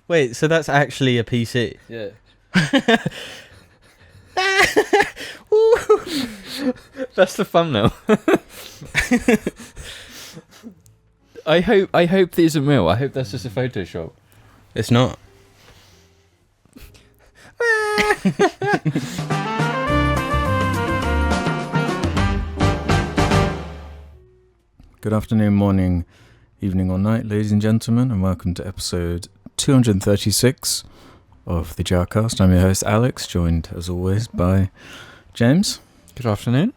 Wait, so that's actually a PC? Yeah. That's the thumbnail. I hope this isn't real. I hope that's just a Photoshop. It's not. Good afternoon, morning, evening or night, ladies and gentlemen, and welcome to episode 236 of the JARCast. I'm your host, Alex, joined as always by James. Good afternoon.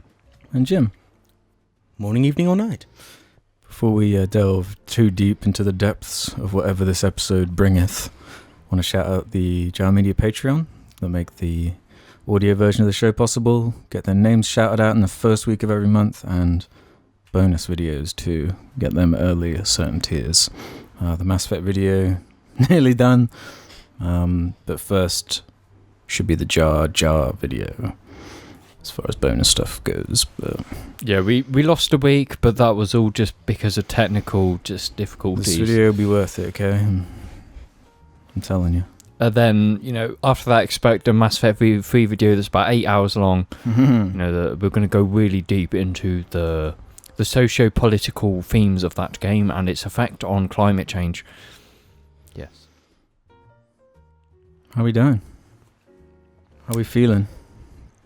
And Jim. Morning, evening or night. Before we delve too deep into the depths of whatever this episode bringeth, I want to shout out the JAR Media Patreon that make the audio version of the show possible, get their names shouted out in the first week of every month, and bonus videos to get them early at certain tiers. The Mass Effect video nearly done, but first should be the JAR video as far as bonus stuff goes. But yeah, we lost a week, but that was all just because of technical difficulties. this video will be worth it, okay? I'm telling you. Then, after that, expect a Mass Effect 3 video that's about 8 hours long. We're going to go really deep into the socio-political themes of that game and its effect on climate change. Yes. How we doing? How we feeling?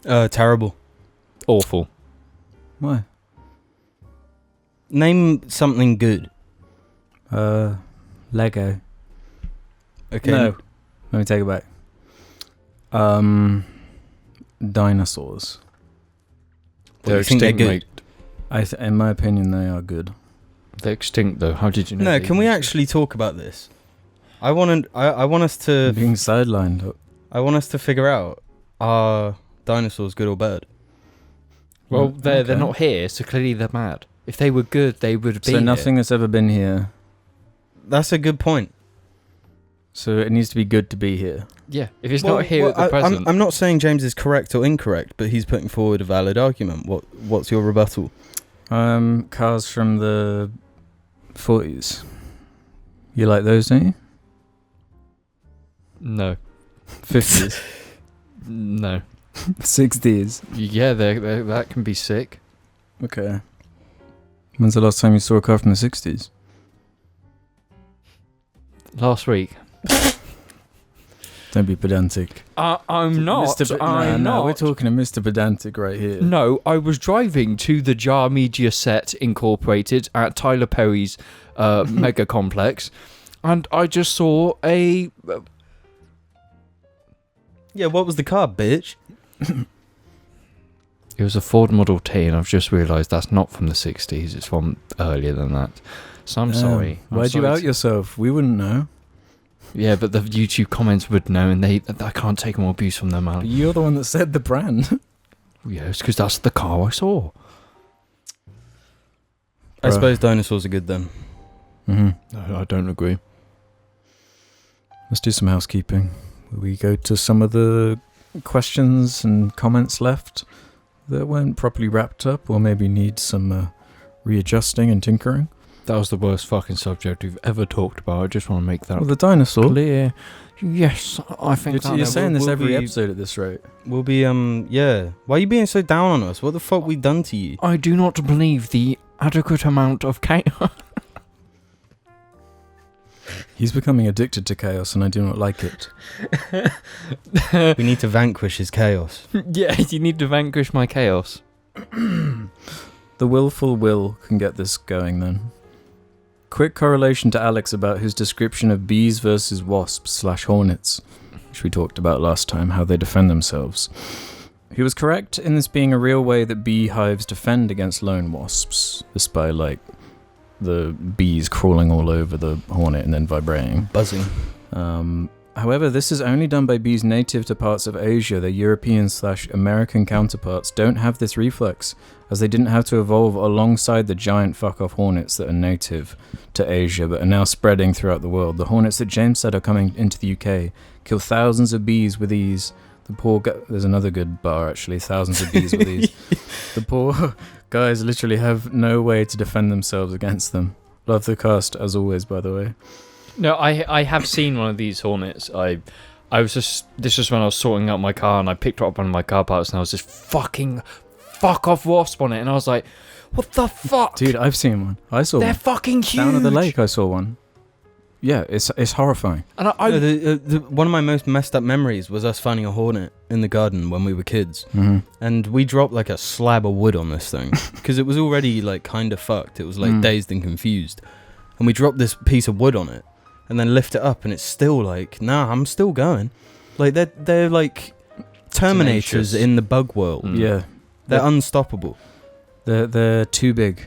Terrible. Awful. Why? Name something good. Lego. Okay. No. Let me take it back. Dinosaurs. What, you think they're good? In my opinion, they are good. They're extinct, though. How did you know? No, can we actually talk about this? I want us to. I'm being sidelined. I want us to figure out, are dinosaurs good or bad? Well, they're Okay. not here, so clearly they're mad. If they were good, they would be So nothing that's ever been here. That's a good point. So it needs to be good to be here. Yeah, if it's not here at the present. I'm not saying James is correct or incorrect, but he's putting forward a valid argument. What's your rebuttal? Cars from the 40s. You like those, don't you? No. 50s. No. 60s. Yeah, that can be sick. Okay. When's the last time you saw a car from the 60s? Last week. Don't be pedantic. I'm not. No, we're talking to Mr. Pedantic right here. No, I was driving to the JAR Media Set Incorporated at Tyler Perry's mega complex, and I just saw a... Yeah, what was the car, bitch? It was a Ford Model T, and I've just realised that's not from the 60s. It's from earlier than that. So I'm sorry. Why'd you out yourself? We wouldn't know. Yeah, but the YouTube comments would know, and I can't take more abuse from them, But Alan. you're the one that said the brand. Yeah, it's because that's the car I saw. I suppose dinosaurs are good then. Mm-hmm. I don't agree. Let's do some housekeeping. We go to some of the questions and comments left that weren't properly wrapped up or maybe need some readjusting and tinkering. That was the worst fucking subject we've ever talked about. I just want to make that Well, the dinosaur. clear. Yes, I think You're saying this we'll every be- episode at this rate. We'll be, yeah. Why are you being so down on us? What the fuck we done to you? I do not believe the adequate amount of chaos. He's becoming addicted to chaos and I do not like it. We need to vanquish his chaos. Yeah, you need to vanquish my chaos. The willful will can get this going then. Quick correlation to Alex about his description of bees versus wasps / hornets, which we talked about last time, how they defend themselves. He was correct in this being a real way that beehives defend against lone wasps, just by the bees crawling all over the hornet and then vibrating. Buzzing. However, this is only done by bees native to parts of Asia. Their European / American counterparts don't have this reflex, as they didn't have to evolve alongside the giant fuck-off hornets that are native to Asia but are now spreading throughout the world. The hornets that James said are coming into the UK kill thousands of bees with ease. The poor there's another good bar actually, thousands of bees with ease. The poor guys literally have no way to defend themselves against them. Love the cast as always, by the way. No, I have seen one of these hornets. This was when I was sorting out my car, and I picked up one of my car parts, and I was just fucking fuck off wasp on it, and I was like, what the fuck? Dude, I've seen one. I saw They're one. fucking huge. Down at the lake, I saw one. Yeah, it's horrifying. And One of my most messed up memories was us finding a hornet in the garden when we were kids. Mm-hmm. And we dropped like a slab of wood on this thing because it was already like kind of fucked. It was like dazed and confused. And we dropped this piece of wood on it and then lift it up, and it's still like, nah, I'm still going. Like they're like Terminators in the bug world. Yeah. They're unstoppable. They're too big.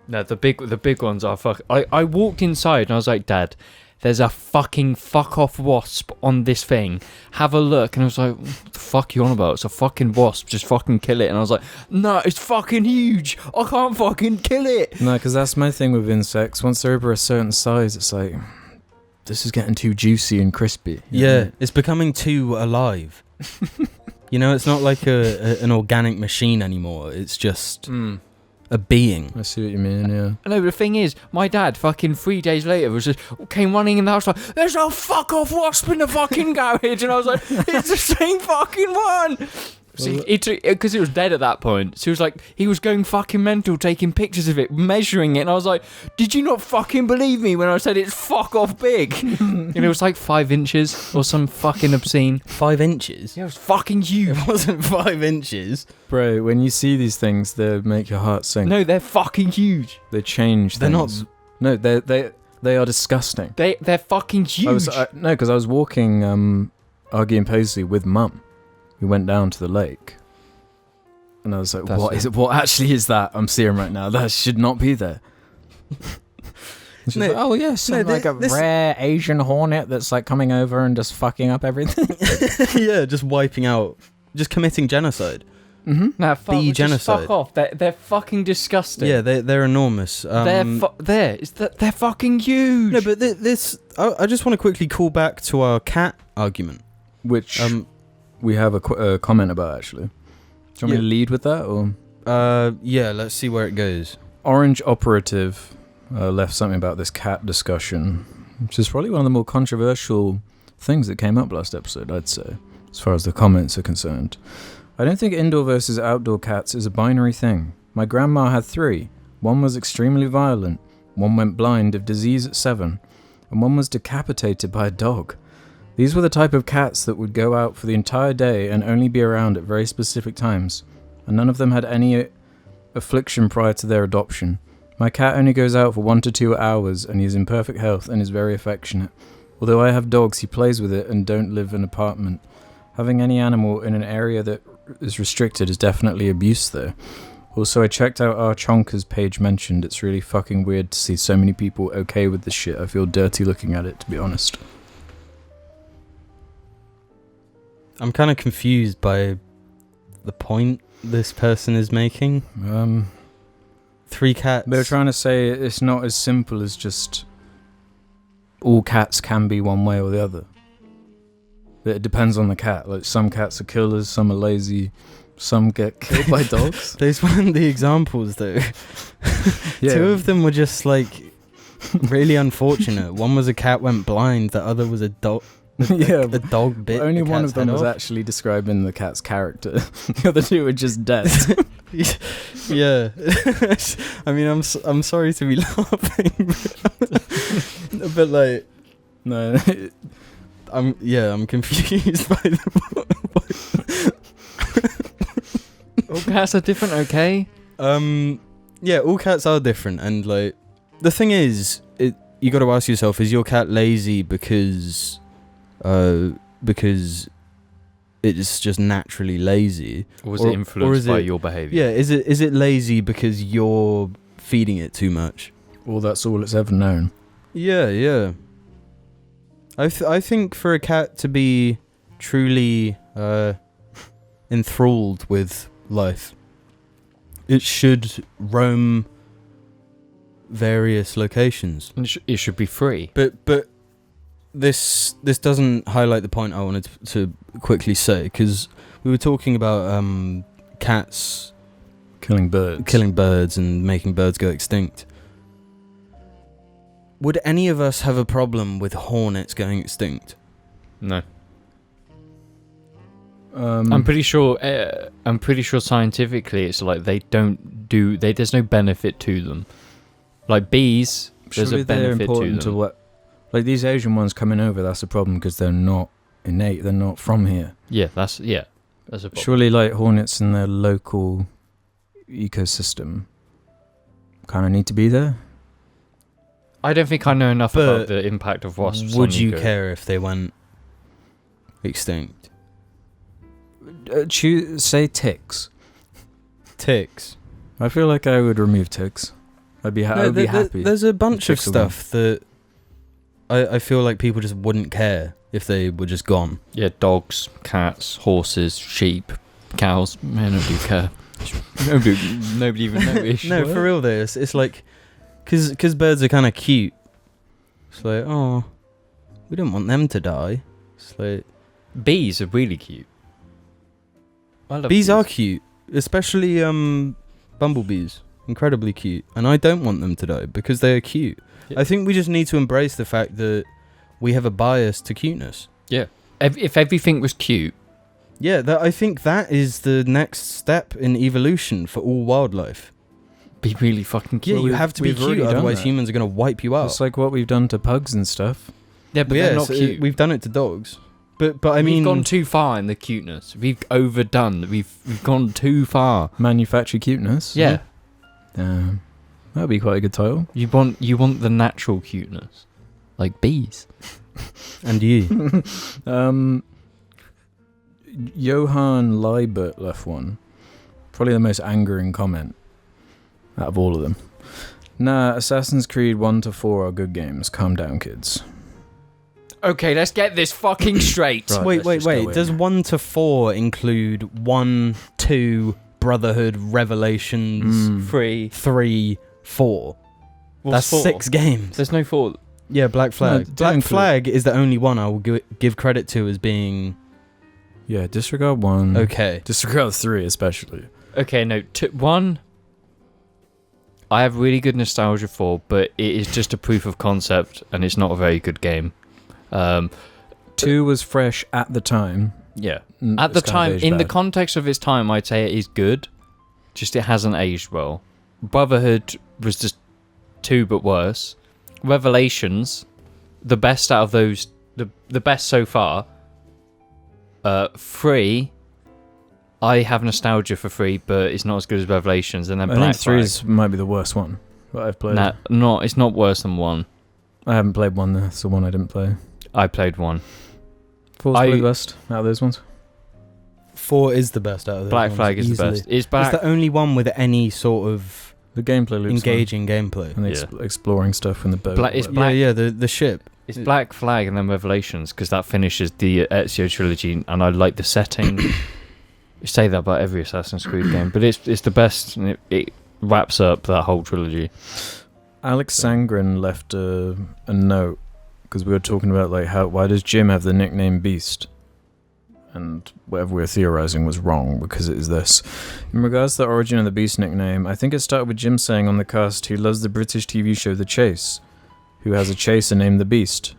No, the big ones are fuck. I walked inside and I was like, Dad, there's a fucking fuck off wasp on this thing. Have a look. And I was like, what the fuck are you on about? It's a fucking wasp. Just fucking kill it. And I was like, no, it's fucking huge. I can't fucking kill it. No, because that's my thing with insects. Once they're over a certain size, it's like, this is getting too juicy and crispy. Yeah, it's becoming too alive. You know, it's not like an organic machine anymore. It's just a being. I see what you mean, yeah. No, but the thing is, my dad fucking 3 days later came running in the house like, there's a fuck off wasp in the fucking garage. And I was like, it's the same fucking one. Because it was dead at that point. So he was going fucking mental, taking pictures of it, measuring it. And I was like, did you not fucking believe me when I said it's fuck off big? And it was like 5 inches or some fucking obscene. 5 inches? Yeah, it was fucking huge. It wasn't 5 inches. Bro, when you see these things, they make your heart sink. No, they're fucking huge. They change They're things. No, they are disgusting. They're fucking huge. Because I was walking Argy and Paisley with Mum. We went down to the lake, and I was like, what actually is that I'm seeing right now? That should not be there. She's like, oh yes, like a rare Asian hornet that's like coming over and just fucking up everything. Yeah, just wiping out, just committing genocide. Mm-hmm. Nah, bee genocide. Fuck off. They're fucking disgusting. Yeah, they're enormous. They're fucking huge. No, but I just want to quickly call back to our cat argument, which we have a comment about, actually. Do you want me to lead with that, or? Yeah, let's see where it goes. Orange Operative left something about this cat discussion, which is probably one of the more controversial things that came up last episode, I'd say, as far as the comments are concerned. I don't think indoor versus outdoor cats is a binary thing. My grandma had 3. One was extremely violent, one went blind of disease at 7, and one was decapitated by a dog. These were the type of cats that would go out for the entire day and only be around at very specific times, and none of them had any affliction prior to their adoption. My cat only goes out for 1 to 2 hours, and he is in perfect health and is very affectionate. Although I have dogs, he plays with it and don't live in an apartment. Having any animal in an area that is restricted is definitely abuse there. Also, I checked out our Chonkers page mentioned. It's really fucking weird to see so many people okay with this shit. I feel dirty looking at it, to be honest. I'm kind of confused by the point this person is making. 3 cats. They're trying to say it's not as simple as just all cats can be one way or the other. It depends on the cat. Like, some cats are killers, some are lazy, some get killed by dogs. Those weren't the examples, though. Yeah. 2 of them were just like really unfortunate. One was a cat went blind. The other was a dog. Yeah, a dog bit. Only one of them was off. actually describing the cat's character. The other 2 were just dead. Yeah. I mean, I'm sorry to be laughing, but like, no, I'm confused by the. All cats are different, okay? Yeah, all cats are different, and like, the thing is, you got to ask yourself: is your cat lazy because it's just naturally lazy, or was it influenced by your behaviour? Yeah, is it lazy because you're feeding it too much? Well, that's all it's ever known. Yeah. I think for a cat to be truly enthralled with life, it should roam various locations. It should be free. But this doesn't highlight the point I wanted to quickly say, because we were talking about cats killing birds and making birds go extinct. Would any of us have a problem with hornets going extinct? No. I'm pretty sure scientifically it's like there's no benefit to them. Like bees, there's a benefit to them. Like these Asian ones coming over, that's a problem because they're not innate, they're not from here. Yeah, that's a problem. Surely like hornets in their local ecosystem kind of need to be there. I don't think I know enough about the impact of wasps. Would you care if they went extinct? Say ticks. Ticks. I feel like I would remove ticks. I'd be happy. There's a bunch of stuff that I feel like people just wouldn't care if they were just gone. Yeah, dogs, cats, horses, sheep, cows. Man, nobody care. nobody even notice. No, for real though. It's like, because birds are kind of cute. It's like, oh, we don't want them to die. It's like... Bees are really cute. I love bees. Are cute. Especially bumblebees. Incredibly cute. And I don't want them to die because they are cute. Yeah. I think we just need to embrace the fact that we have a bias to cuteness. Yeah. If everything was cute. Yeah, I think that is the next step in evolution for all wildlife. Be really fucking cute. Yeah, you have to be cute, otherwise humans are going to wipe you out. It's like what we've done to pugs and stuff. Yeah, but they're not cute. We've done it to dogs. But I mean... We've gone too far in the cuteness. We've overdone. We've gone too far. Manufacture cuteness? Yeah. That'd be quite a good title. You want the natural cuteness. Like bees. And you. Johan Liebert left one. Probably the most angering comment out of all of them. Nah, Assassin's Creed 1 to 4 are good games. Calm down, kids. Okay, let's get this fucking straight. Right, wait. Does 1 to 4 include 1, 2, Brotherhood, Revelations, 3, 4? That's 4? 6 games. There's no 4. Yeah, Black Flag. No, Black Flag is the only one I will give credit to as being... Yeah, disregard 1. Okay. Disregard 3 especially. Okay, no, 1... I have really good nostalgia for, but it is just a proof of concept, and it's not a very good game. 2 was fresh at the time. Yeah. At the time, in the context of its time, I'd say it is good. Just it hasn't aged well. Brotherhood was just 2 but worse. Revelations, the best out of those, the best so far. 3, I have nostalgia for 3, but it's not as good as Revelations. And then Black Flag. 3 might be the worst one that I've played. Nah, it's not worse than 1. I haven't played 1 though. It's the one I didn't play. I played 1. 4's probably the best out of those ones. 4 is the best out of those Black ones, Flag is easily. the best. It's the only one with any sort of the gameplay loops engaging gameplay. And exploring stuff in the boat. The ship. It's Black Flag and then Revelations, because that finishes the Ezio trilogy, and I like the setting. You say that about every Assassin's Creed game, but it's the best, and it wraps up that whole trilogy. Alex Sangren left a note, because we were talking about like why does Jim have the nickname Beast? And whatever we were theorizing was wrong, because it is this. In regards to the origin of the Beast nickname, I think it started with Jim saying on the cast he loves the British TV show The Chase, who has a chaser named The Beast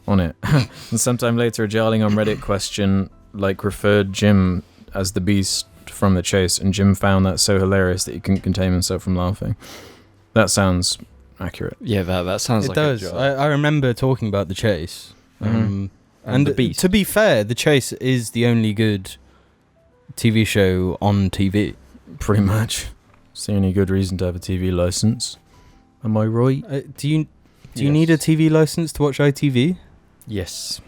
on it. And sometime later a Jarling on Reddit question referred Jim as The Beast from The Chase, and Jim found that so hilarious that he couldn't contain himself from laughing. That sounds accurate. Yeah, that sounds like it does. I remember talking about The Chase. And The Beast. To be fair, The Chase is the only good TV show on TV. Pretty much. It's the only good reason to have a TV license. Am I right? Do you need a TV license to watch ITV? Yes.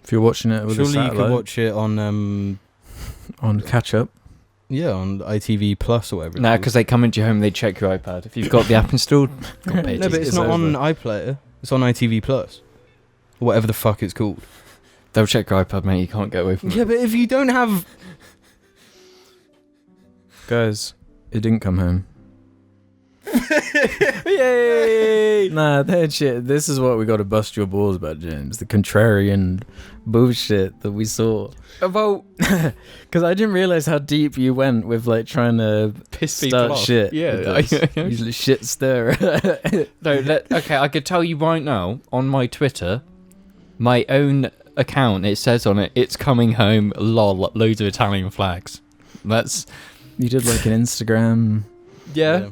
If you're watching it with surely a satellite. You could watch it on catch up. Yeah, on ITV Plus or whatever. No, because they come into your home, they check your iPad. If you've got the app installed, no, but it's not on iPlayer. It's on ITV Plus. Whatever the fuck it's called. They'll check your iPad, mate. You can't get away from it. Yeah, but if you don't have... Guys, it didn't come home. Yay! Nah, that shit. This is what we got to bust your balls about, James. The contrarian bullshit that we saw. Well, Because I didn't realize how deep you went with like trying to piss people start off. shit. Yeah. Usually shit stir. Okay, I could tell you right now, on my Twitter, my own account, it says on it, "It's coming home, lol, loads of Italian flags." That's... You did like an Instagram. Yeah.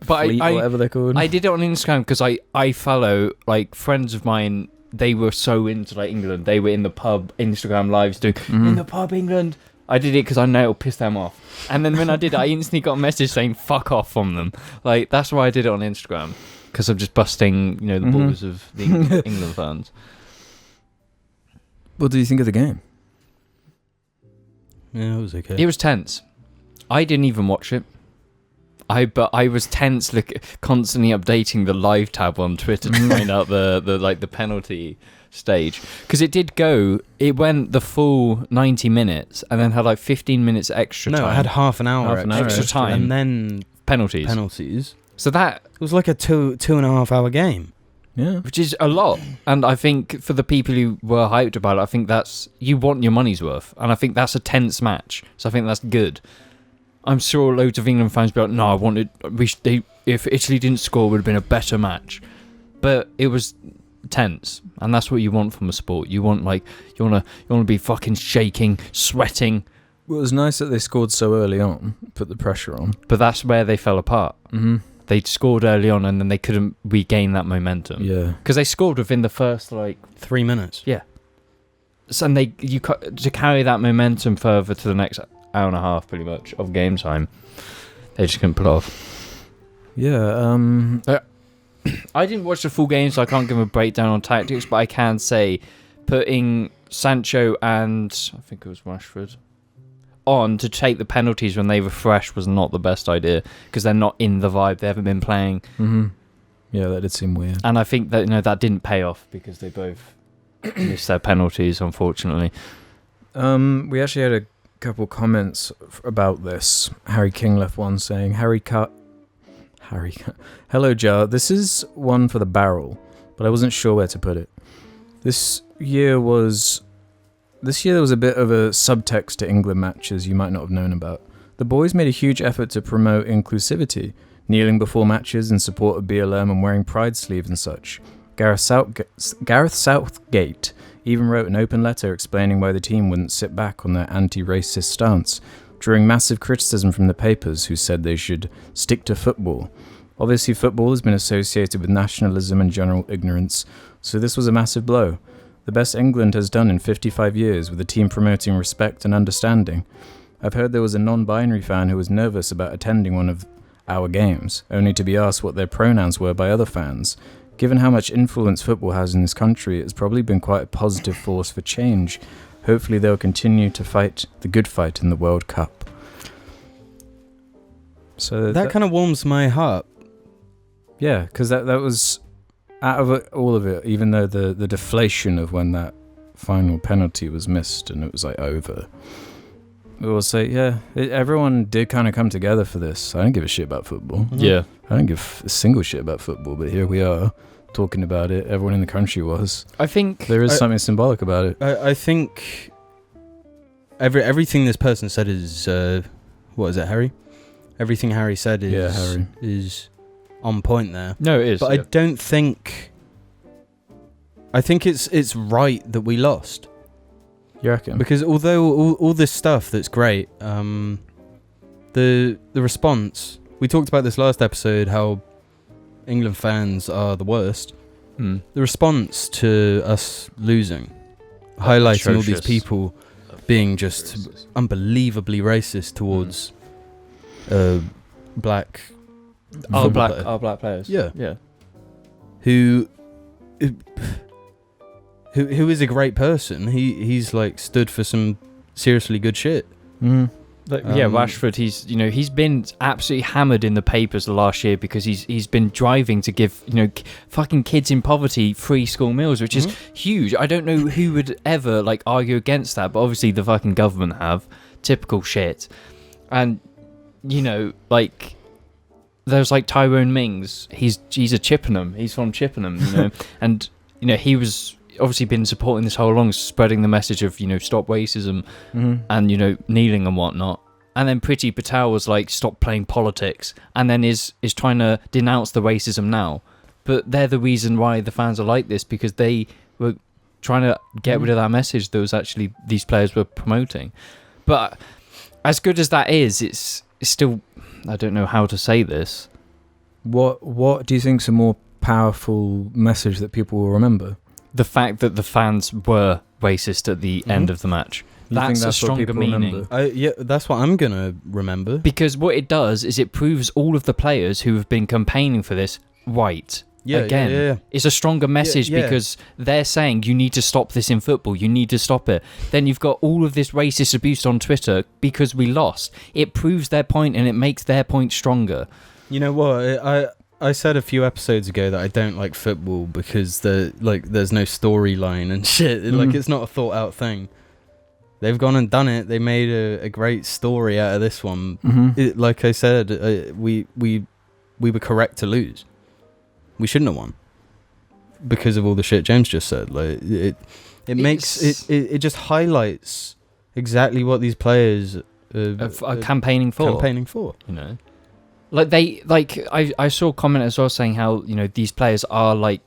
But fleet, whatever they're called. I did it on Instagram because I follow, like, friends of mine. They were so into, like, England. They were in the pub, Instagram lives doing, in the pub, England. I did it because I know it'll piss them off. And then when I did it, I instantly got a message saying, fuck off from them. Like, that's why I did it on Instagram. Because I'm just busting, the balls of the England fans. What do you think of the game? Yeah, it was okay. It was tense. I didn't even watch it. But I was tense, constantly updating the live tab on Twitter to find out the penalty stage, because it went the full 90 minutes and then had like 15 minutes extra time. No, it had half an hour extra time, and then penalties. So that it was like a 2.5 hour game. Yeah, which is a lot. And I think for the people who were hyped about it, I think that's, you want your money's worth, and I think that's a tense match. So I think that's good. I'm sure loads of England fans will be like, no, if Italy didn't score, it would have been a better match. But it was tense, and that's what you want from a sport. You want you want to be fucking shaking, sweating. Well, it was nice that they scored so early on, put the pressure on. But that's where they fell apart. Mm-hmm. They scored early on, and then they couldn't regain that momentum. Yeah, because they scored within the first 3 minutes. Yeah. So, and to carry that momentum further to the next hour and a half, pretty much, of game time, they just couldn't pull it off. Yeah. I didn't watch the full game, so I can't give a breakdown on tactics, but I can say putting Sancho and I think it was Rashford on to take the penalties when they were fresh was not the best idea, because they're not in the vibe. They haven't been playing. Mm-hmm. Yeah, that did seem weird. And I think that that didn't pay off because they both missed their penalties, unfortunately. We actually had a couple comments about this. Harry King left one saying, hello Jar, this is one for the barrel, but I wasn't sure where to put it. This year there was a bit of a subtext to England matches you might not have known about. The boys made a huge effort to promote inclusivity, kneeling before matches in support of BLM and wearing pride sleeves and such. Gareth Southgate even wrote an open letter explaining why the team wouldn't sit back on their anti-racist stance, drawing massive criticism from the papers who said they should stick to football. Obviously, football has been associated with nationalism and general ignorance, so this was a massive blow. The best England has done in 55 years, with the team promoting respect and understanding. I've heard there was a non-binary fan who was nervous about attending one of our games, only to be asked what their pronouns were by other fans. Given how much influence football has in this country, it's probably been quite a positive force for change. Hopefully they'll continue to fight the good fight in the World Cup. So that kind of warms my heart. Yeah, because that was, out of all of it, even though the deflation of when that final penalty was missed and it was over, we will say, everyone did kind of come together for this. I don't give a shit about football. Mm-hmm. Yeah. I don't give a single shit about football, but here we are talking about it. Everyone in the country was. I think there is something symbolic about it. I think everything this person said is what is it, Harry? Everything Harry said is on point there. No, it is. But I don't think. I think it's right that we lost. You reckon? Because although all this stuff that's great, the response. We talked about this last episode, how England fans are the worst. The response to us losing, highlighting all these people being just unbelievably racist towards black players. Yeah. Who is a great person. He's stood for some seriously good shit. Rashford, he's been absolutely hammered in the papers the last year because he's been driving to give fucking kids in poverty free school meals, which is huge. I don't know who would ever argue against that, but obviously the fucking government have. Typical shit. And there's like Tyrone Mings. He's a Chippenham. He's from Chippenham, you know, and you know he was obviously been supporting this whole along, spreading the message of, you know, stop racism and, you know, kneeling and whatnot. And then Priti Patel was like, stop playing politics, and then is trying to denounce the racism now. But they're the reason why the fans are like this, because they were trying to get rid of that message that was actually these players were promoting. But as good as that is, it's still, I don't know how to say this. What do you think's a more powerful message that people will remember? The fact that the fans were racist at the end of the match. That's a stronger meaning. Yeah, that's what I'm going to remember. Because what it does is it proves all of the players who have been campaigning for this right. Yeah, again. Yeah. It's a stronger message because they're saying you need to stop this in football. You need to stop it. Then you've got all of this racist abuse on Twitter because we lost. It proves their point and it makes their point stronger. You know what? I said a few episodes ago that I don't like football because there's no storyline and shit. Like, it's not a thought out thing. They've gone and done it. They made a great story out of this one. Like I said, we were correct to lose. We shouldn't have won because of all the shit James just said. Like it just highlights exactly what these players are campaigning for. You know, I saw a comment as well saying how, you know, these players are like,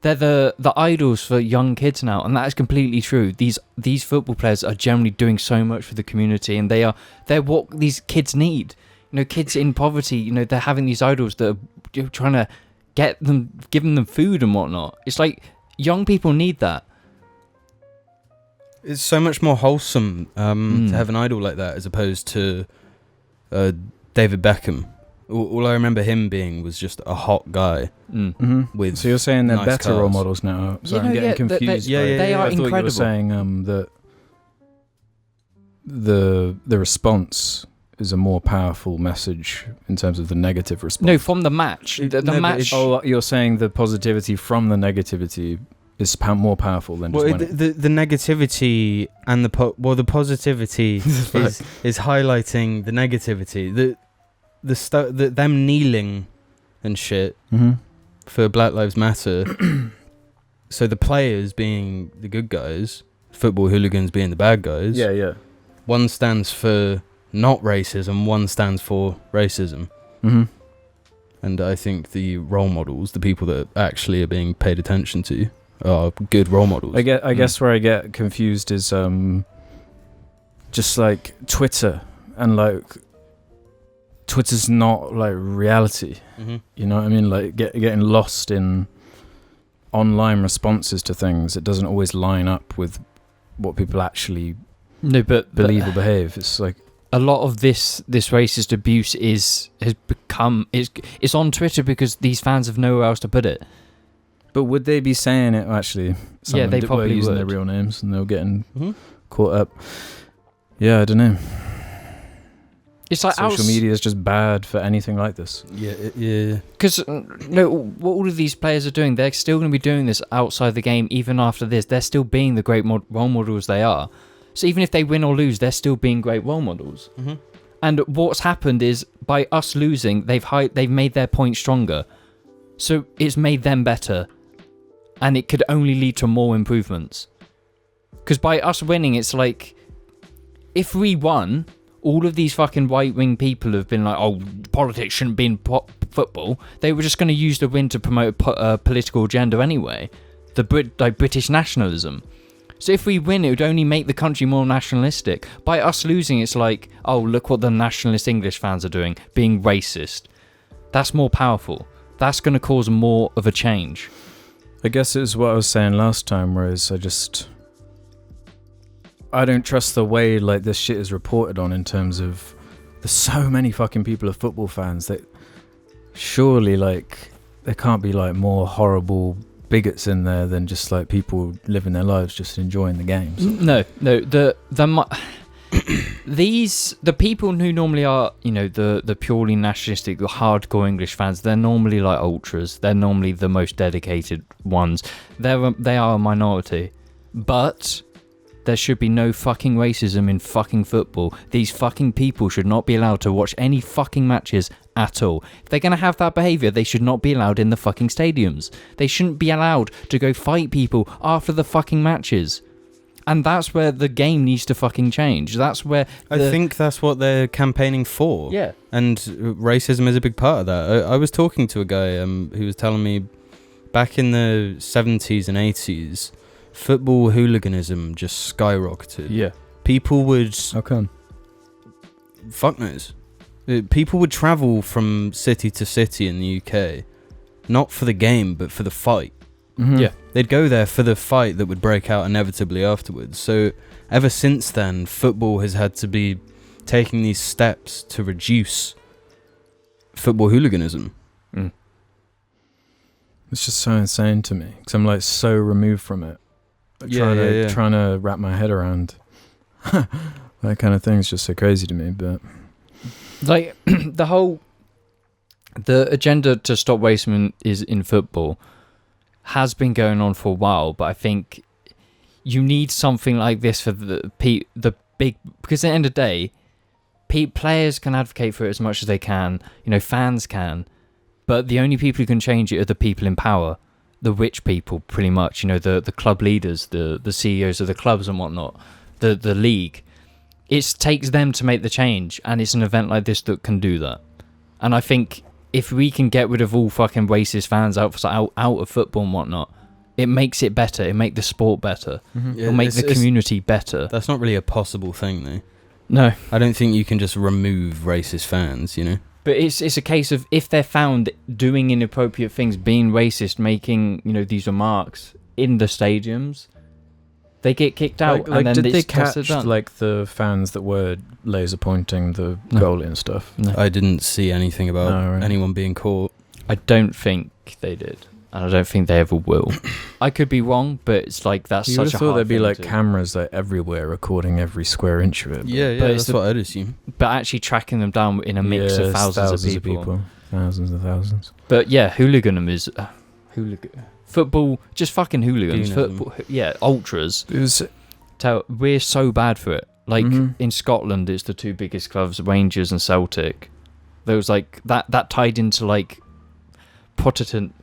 they're the idols for young kids now, and that is completely true. These football players are generally doing so much for the community, and they're what these kids need. You know, kids in poverty, you know, they're having these idols that are trying to giving them food and whatnot. It's like young people need that. It's so much more wholesome to have an idol like that as opposed to David Beckham. All I remember him being was just a hot guy. With so you're saying they're nice better cars. role models now? So I'm getting confused. They are I thought incredible. you were saying that the response is a more powerful message in terms of the negative response. No, from the match. The match. Oh, you're saying the positivity from the negativity is more powerful than just winning. The negativity and the positivity is highlighting the negativity. Them kneeling and shit for Black Lives Matter. So the players being the good guys, football hooligans being the bad guys. Yeah. One stands for not racism, one stands for racism. And I think the role models, the people that actually are being paid attention to, are good role models. I guess where I get confused is just like Twitter, and like Twitter's not like reality. You know what I mean? Like getting lost in online responses to things. It doesn't always line up with what people actually believe or behave. It's like a lot of this racist abuse has become it's on Twitter because these fans have nowhere else to put it. But would they be saying it actually? Yeah, they probably were using would. their real names and they were getting caught up. Yeah, I don't know. It's like social media is just bad for anything like this. Yeah. Because what all of these players are doing, they're still going to be doing this outside the game even after this. They're still being the great role models they are. So even if they win or lose, they're still being great role models. And what's happened is by us losing, they've made their point stronger. So it's made them better. And it could only lead to more improvements. Because by us winning, it's like, if we won, all of these fucking right-wing people have been like, oh, politics shouldn't be in football. They were just going to use the win to promote a political agenda anyway. British nationalism. So if we win, it would only make the country more nationalistic. By us losing, it's like, oh, look what the nationalist English fans are doing, being racist. That's more powerful. That's going to cause more of a change. I guess it was what I was saying last time, whereas I don't trust the way like this shit is reported on, in terms of there's so many fucking people are football fans that surely like there can't be like more horrible bigots in there than just like people living their lives just enjoying the games. No, the people who normally are, you know, the purely nationalistic, the hardcore English fans, they're normally like ultras. They're normally the most dedicated ones. They are a minority, but there should be no fucking racism in fucking football. These fucking people should not be allowed to watch any fucking matches at all. If they're going to have that behaviour, they should not be allowed in the fucking stadiums. They shouldn't be allowed to go fight people after the fucking matches. And that's where the game needs to fucking change. That's where I think that's what they're campaigning for. Yeah. And racism is a big part of that. I was talking to a guy who was telling me back in the 70s and 80s, football hooliganism just skyrocketed. Yeah. People would... How come? Fuck knows. People would travel from city to city in the UK, not for the game, but for the fight. Mm-hmm. Yeah. They'd go there for the fight that would break out inevitably afterwards. So ever since then, football has had to be taking these steps to reduce football hooliganism. Mm. It's just so insane to me because I'm like so removed from it. Trying to wrap my head around that kind of thing is just so crazy to me. But like the agenda to stop racism is in football has been going on for a while, but I think you need something like this for the big, because at the end of the day, players can advocate for it as much as they can, fans can, but the only people who can change it are the people in power, the rich people, pretty much, the club leaders, the CEOs of the clubs and whatnot, the league. It takes them to make the change, and it's an event like this that can do that. And I think if we can get rid of all fucking racist fans out of football and whatnot, it makes it better. It makes the sport better. Mm-hmm. It'll make the community better. That's not really a possible thing, though. No. I don't think you can just remove racist fans, But it's a case of if they're found doing inappropriate things, being racist, making, these remarks in the stadiums, they get kicked out. Like, and then did they catch done. like the fans that were laser pointing the goalie and stuff? No. I didn't see anything about anyone being caught. I don't think they did, and I don't think they ever will. I could be wrong, but it's like that's You such would a have thought hard there'd be thing like to- cameras like everywhere recording every square inch of it. Yeah, But that's what I'd assume. But actually tracking them down in a mix of thousands of people. Thousands and thousands. But yeah, hooliganism is football, just fucking hooligans. Football, ultras. It was We're so bad for it. Like Mhm. in Scotland, it's the two biggest clubs, Rangers and Celtic. There was like that tied into like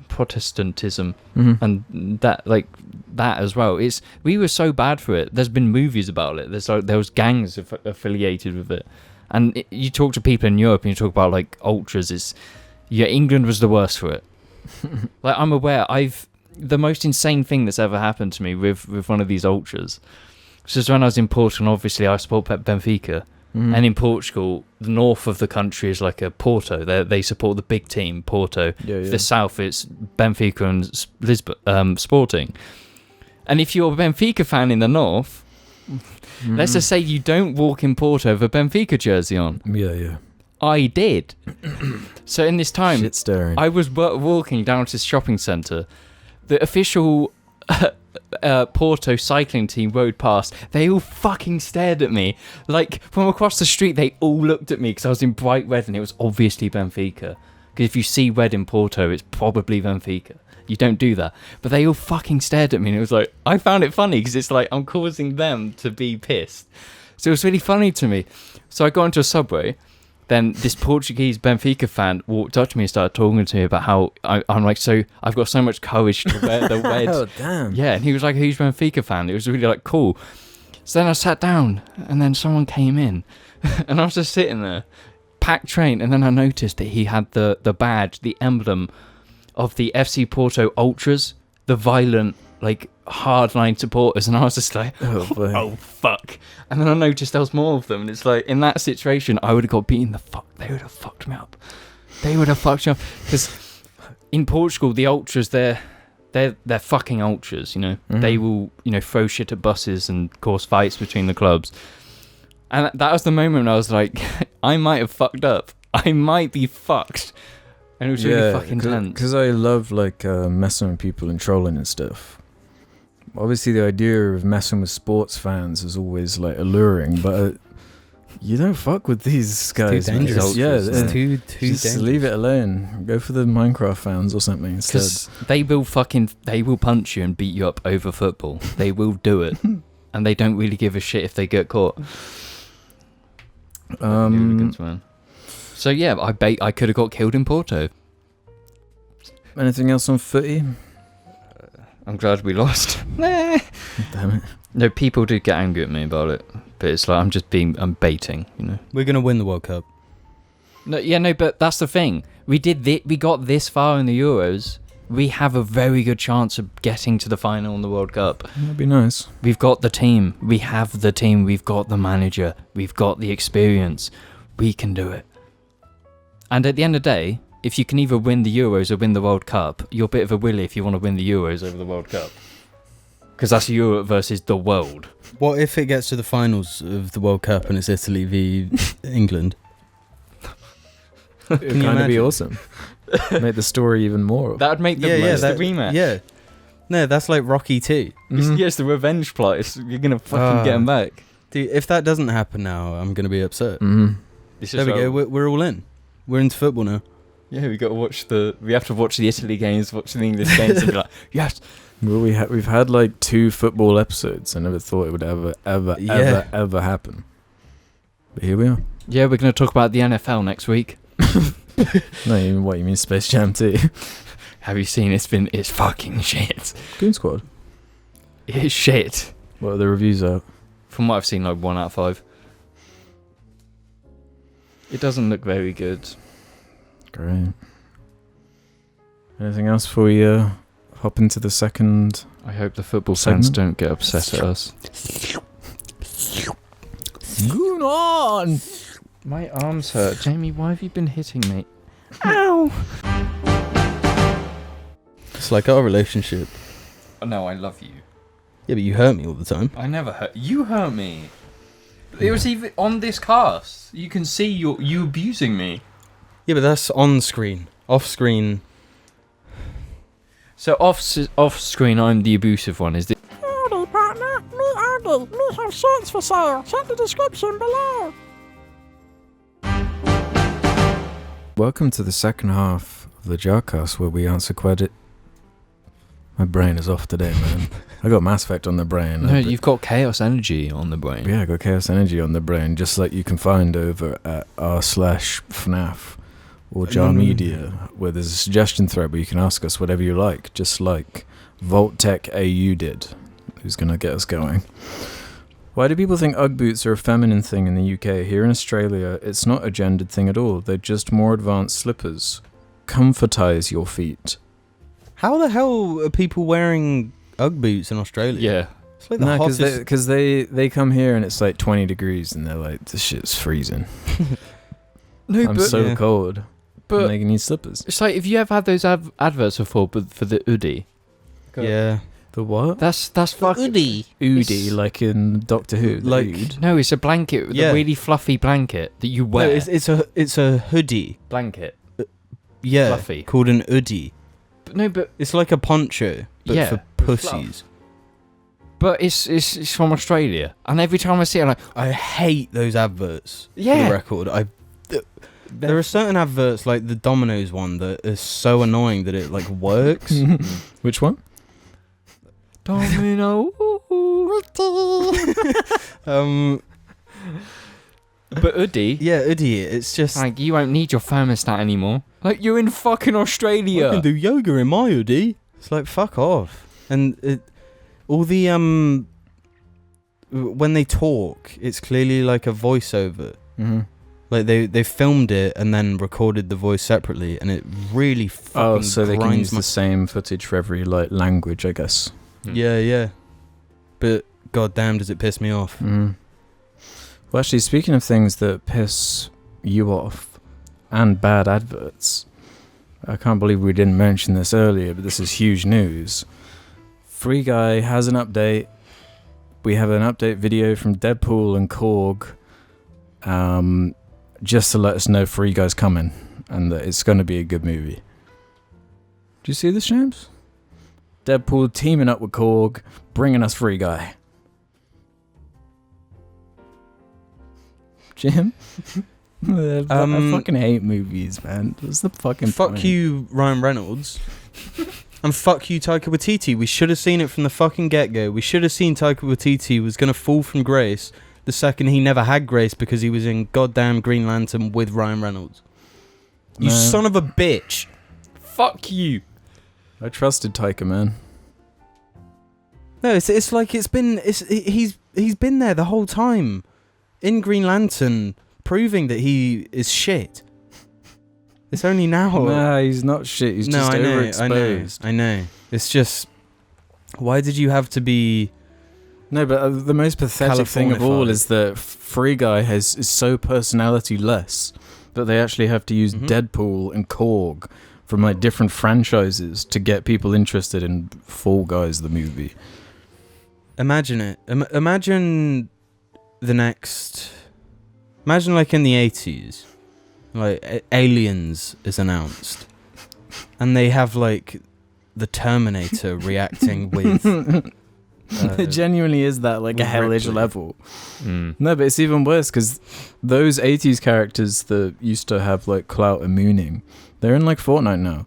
Protestantism and that as well. We were so bad for it. There's been movies about it. There was gangs affiliated with it. And you talk to people in Europe and you talk about like ultras. England was the worst for it. Like I'm aware, the most insane thing that's ever happened to me with one of these ultras. So when I was in Portugal, obviously I support Benfica. And in Portugal, the north of the country is like a Porto. They support the big team, Porto. The south, it's Benfica and Lisbon, Sporting. And if you're a Benfica fan in the north, let's just say you don't walk in Porto with a Benfica jersey on. Yeah. I did. So in this time, Shit staring. I was walking down to this shopping centre. The official Porto cycling team rode past. They all fucking stared at me. Like, from across the street, they all looked at me because I was in bright red and it was obviously Benfica. Because if you see red in Porto, it's probably Benfica. You don't do that. But they all fucking stared at me and it was like, I found it funny because it's like I'm causing them to be pissed. So it was really funny to me. So I got into a subway. Then this Portuguese Benfica fan walked up to me and started talking to me about how I'm like, so I've got so much courage to wear the red. Oh, damn. Yeah, and he was like, who's Benfica fan? It was really like cool. So then I sat down and then someone came in and I was just sitting there, packed train, and then I noticed that he had the badge, the emblem of the FC Porto Ultras, the violent, like, hardline supporters, and I was just like, oh fuck. And then I noticed there was more of them, and it's like, in that situation, I would have got beaten the fuck. They would have fucked me up. Because in Portugal, the ultras, they're fucking ultras, They will, throw shit at buses and cause fights between the clubs. And that was the moment I was like, I might have fucked up. I might be fucked. And it was really fucking tense. Because I love messing with people and trolling and stuff. Obviously, the idea of messing with sports fans is always like alluring, but you don't fuck with these guys. Too dangerous. It's too just dangerous. leave it alone. Go for the Minecraft fans or something instead. Because they will punch you and beat you up over football. They will do it, and they don't really give a shit if they get caught. Um, So yeah, I could have got killed in Porto. Anything else on footy? I'm glad we lost. Nah. Damn it. No, people do get angry at me about it, but it's like I'm baiting, you know. We're gonna win the World Cup. No, but that's the thing. We got this far in the Euros. We have a very good chance of getting to the final in the World Cup. That'd be nice. We've got the team. We have the team. We've got the manager. We've got the experience. We can do it. And at the end of the day, if you can either win the Euros or win the World Cup, you're a bit of a willy if you want to win the Euros over the World Cup. Because that's Europe versus the world. What if it gets to the finals of the World Cup and it's Italy v England? It would kind of be awesome. Make the story even more. That would make the rematch. Yeah. No, that's like Rocky 2. Yes, the revenge plot. You're going to fucking get him back. Dude, if that doesn't happen now, I'm going to be upset. Mm-hmm. There we go. We're all in. We're into football now. Yeah, we have to watch the Italy games, watch the English games, and be like, yes. Well, we've had like 2 football episodes. I never thought it would ever happen. But here we are. Yeah, we're going to talk about the NFL next week. No, you mean Space Jam 2? Have you seen it's fucking shit. Goon Squad. It's shit. What are the reviews out? From what I've seen, like 1 out of 5. It doesn't look very good. Great. Anything else before we hop into the second? I hope the football segment? fans don't get upset at us. Goon on! My arms hurt. Jamie, why have you been hitting me? Ow! It's like our relationship. Oh, no, I love you. Yeah, but you hurt me all the time. I never hurt. You hurt me. It was even on this cast. You can see you abusing me. Yeah, but that's on screen. Off screen. So off screen, I'm the abusive one. Is this? Howdy, partner. Me Andy. Me have shirts for sale. Check the description below. Welcome to the second half of the JARCast, where we answer questions. My brain is off today, man. I got Mass Effect on the brain. No, you've got chaos energy on the brain. Yeah, I got chaos energy on the brain, just like you can find over at r/FNAF or Jar Media, where there's a suggestion thread where you can ask us whatever you like, just like Voltec AU did, who's going to get us going. Why do people think Ugg boots are a feminine thing in the UK? Here in Australia, it's not a gendered thing at all. They're just more advanced slippers. Comfortize your feet. How the hell are people wearing Ugg boots in Australia? Yeah. It's like the hottest... because they come here and it's like 20 degrees and they're like, this shit's freezing. I'm so cold. But they need slippers. it's like, if you ever had those adverts before, but for the hoodie. Yeah. The what? That's fucking Oodie. Oodie, like in Doctor Who. Like- Ood. No, it's a blanket, Yeah. a really fluffy blanket that you wear. No, it's a hoodie. Blanket. Yeah. Fluffy. Called an hoodie. But It's like a poncho, but Yeah, for pussies. but it's from Australia, and every time I see it, I'm like, I hate those adverts. For Yeah. the record, there are certain adverts like the Domino's one that is so annoying that it like works. Which one? Domino. But hoodie, Yeah, hoodie. It's just like, you won't need your thermostat anymore. Like, you're in fucking Australia. I can do yoga in my hoodie. It's like fuck off. And all the when they talk, it's clearly like a voiceover. Mm-hmm. Like they filmed it and then recorded the voice separately, and it really fucking Oh, so they can grinds use the same footage for every like language, I guess. Yeah. But goddamn, does it piss me off? Mm. Well, actually, speaking of things that piss you off and bad adverts, I can't believe we didn't mention this earlier, but this is huge news. Free Guy has an update. We have an update video from Deadpool and Korg, just to let us know Free Guy's coming and that it's going to be a good movie. Do you see this, James? Deadpool teaming up with Korg, bringing us Free Guy. Jim? I fucking hate movies, man. What's the fucking Fuck point? you, Ryan Reynolds. And fuck you, Taika Waititi. We should have seen it from the fucking get-go. We should have seen Taika Waititi was going to fall from grace, the second he never had grace because he was in goddamn Green Lantern with Ryan Reynolds. You son of a bitch. Fuck you. I trusted Taika, man. No, it's like he's been there the whole time in Green Lantern, proving that he is shit. It's only now. Nah, he's not shit. He's just overexposed. I know. It's just, why did you have to be? No, but the most pathetic thing of all is that Free Guy is so personality-less that they actually have to use Deadpool and Korg from like different franchises to get people interested in Fall Guys, the movie. Imagine it. Imagine the next. Imagine like in the 80s, like Aliens is announced, and they have like the Terminator reacting with. It genuinely is that like a hellish Ripley. level. No, but it's even worse because those 80s characters that used to have like clout and meaning, they're in like Fortnite now.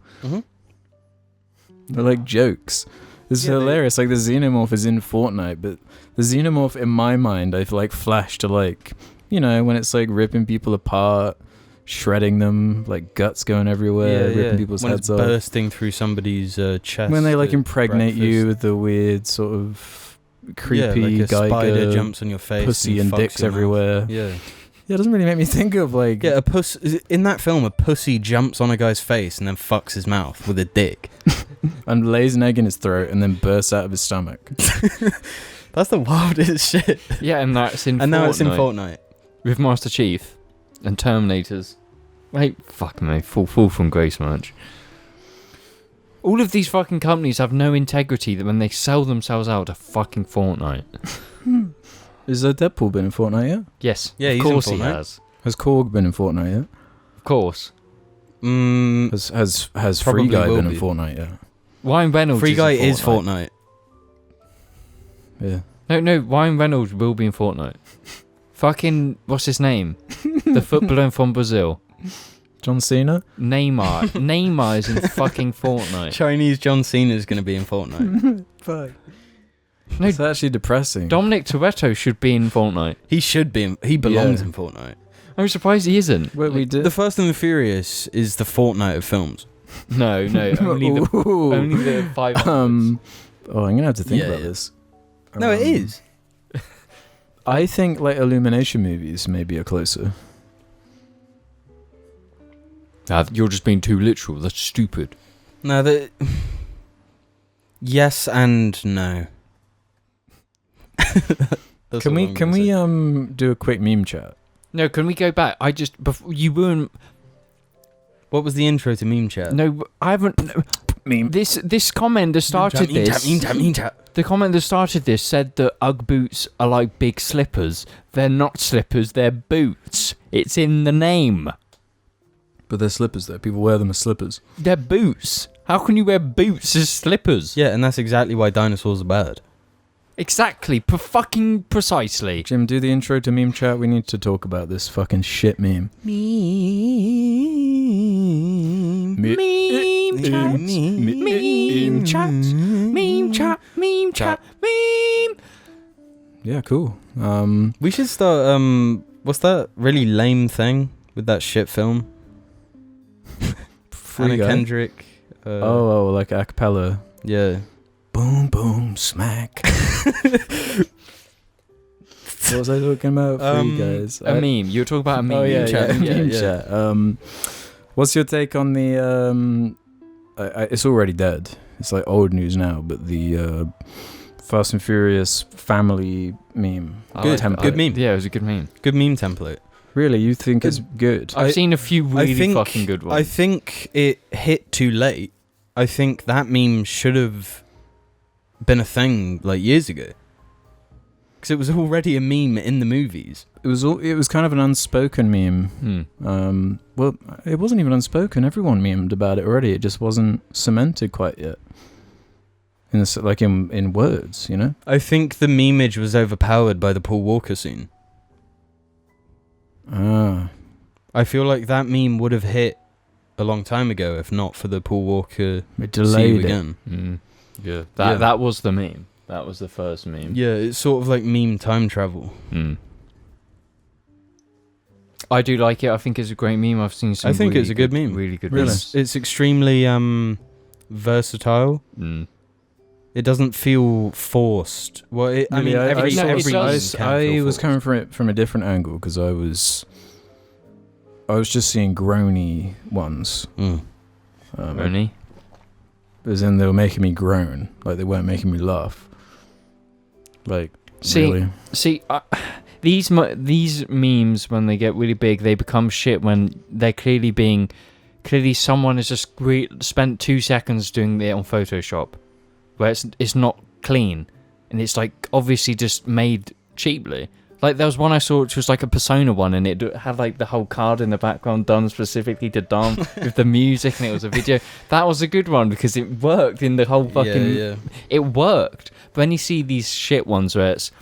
They're like jokes. It's hilarious. Like the Xenomorph is in Fortnite, but the Xenomorph in my mind, I've like flashed to like, you know, when it's like ripping people apart, shredding them, like guts going everywhere, ripping people's when heads it's off. bursting through somebody's chest. When they like impregnate breakfast. you with the weird sort of creepy like a Geiger spider jumps on your face, pussy and fucks dicks your mouth. everywhere. Yeah, it doesn't really make me think of like a puss in that film. A pussy jumps on a guy's face and then fucks his mouth with a dick, and lays an egg in his throat and then bursts out of his stomach. That's the wildest shit. Yeah, and that's in And Fortnite. now it's in Fortnite. With Master Chief and Terminators. Wait, fuck me, fall from grace much. All of these fucking companies have no integrity that when they sell themselves out to fucking Fortnite. Is Deadpool been in Fortnite yet? Yes, Yeah, of he's course in he Fortnite. has. Has Korg been in Fortnite yet? Of course. Has Probably Free Guy will been in be. Fortnite yet? Ryan Reynolds Free Guy in is Fortnite. Yeah. No, Ryan Reynolds will be in Fortnite. Fucking, what's his name? The footballer from Brazil. John Cena? Neymar. Neymar is in fucking Fortnite. Chinese John Cena is going to be in Fortnite. Fuck. No, It's actually depressing. Dominic Toretto should be in Fortnite. He should be. He belongs Yeah. in Fortnite. I'm surprised he isn't. Wait, we did. The Fast and the Furious is the Fortnite of films. No, only the 500s. Oh, I'm gonna have to think Yeah, about yeah. this. No, it is. I think like Illumination movies maybe are closer. You're just being too literal. That's stupid. No, the. Yes and no. That's Can all we I'm gonna say. do a quick meme chat? No, can we go back? You weren't. What was the intro to Meme Chat? No, I haven't. No, Meme. this comment that started this. Meme Chat. The comment that started this said that Ugg boots are like big slippers. They're not slippers. They're boots. It's in the name. But they're slippers though. People wear them as slippers. They're boots. How can you wear boots as slippers? Yeah, and that's exactly why dinosaurs are bad. Exactly. Fucking precisely. Jim, do the intro to meme chat. We need to talk about this fucking shit meme. Meme chat. Yeah, cool. We should start. What's that really lame thing with that shit film? Free Anna Guy. Kendrick. Like a cappella. Yeah. Boom, boom, smack. What was I talking about? Free Guys. A meme. You were talking about a meme. Oh yeah, chat. meme Yeah. chat. What's your take on the? It's already dead. It's like old news now. But the Fast and Furious family meme. Good meme. Yeah, it was a good meme. Good meme template. Really, you think it's good? I've seen a few really think- fucking good ones. I think it hit too late. I think that meme should have been a thing like years ago. Because it was already a meme in the movies. It was kind of an unspoken meme. Well, it wasn't even unspoken. Everyone memed about it already. It just wasn't cemented quite yet. In words, you know? I think the memeage was overpowered by the Paul Walker scene. Ah. I feel like that meme would have hit a long time ago if not for the Paul Walker It see you delayed it. again. Yeah. Yeah. That was the meme. That was the first meme. Yeah, it's sort of like meme time travel. I do like it. I think it's a great meme. I've seen some. I think really it's a good meme. Really good. Really? memes. It's extremely versatile. It doesn't feel forced. Well, I mean, every no, it every does. meme can I feel was forced. coming from it from a different angle because I was just seeing groany ones. Only. As in they were making me groan, like they weren't making me laugh. Like, really? See, these memes, when they get really big, they become shit when they're clearly someone has just spent 2 seconds doing it on Photoshop, where it's not clean, and it's like obviously just made cheaply. Like there was one I saw which was like a Persona one, and it had like the whole card in the background done specifically to Dom with the music, and it was a video. That was a good one because it worked in the whole fucking. It worked. But when you see these shit ones where it's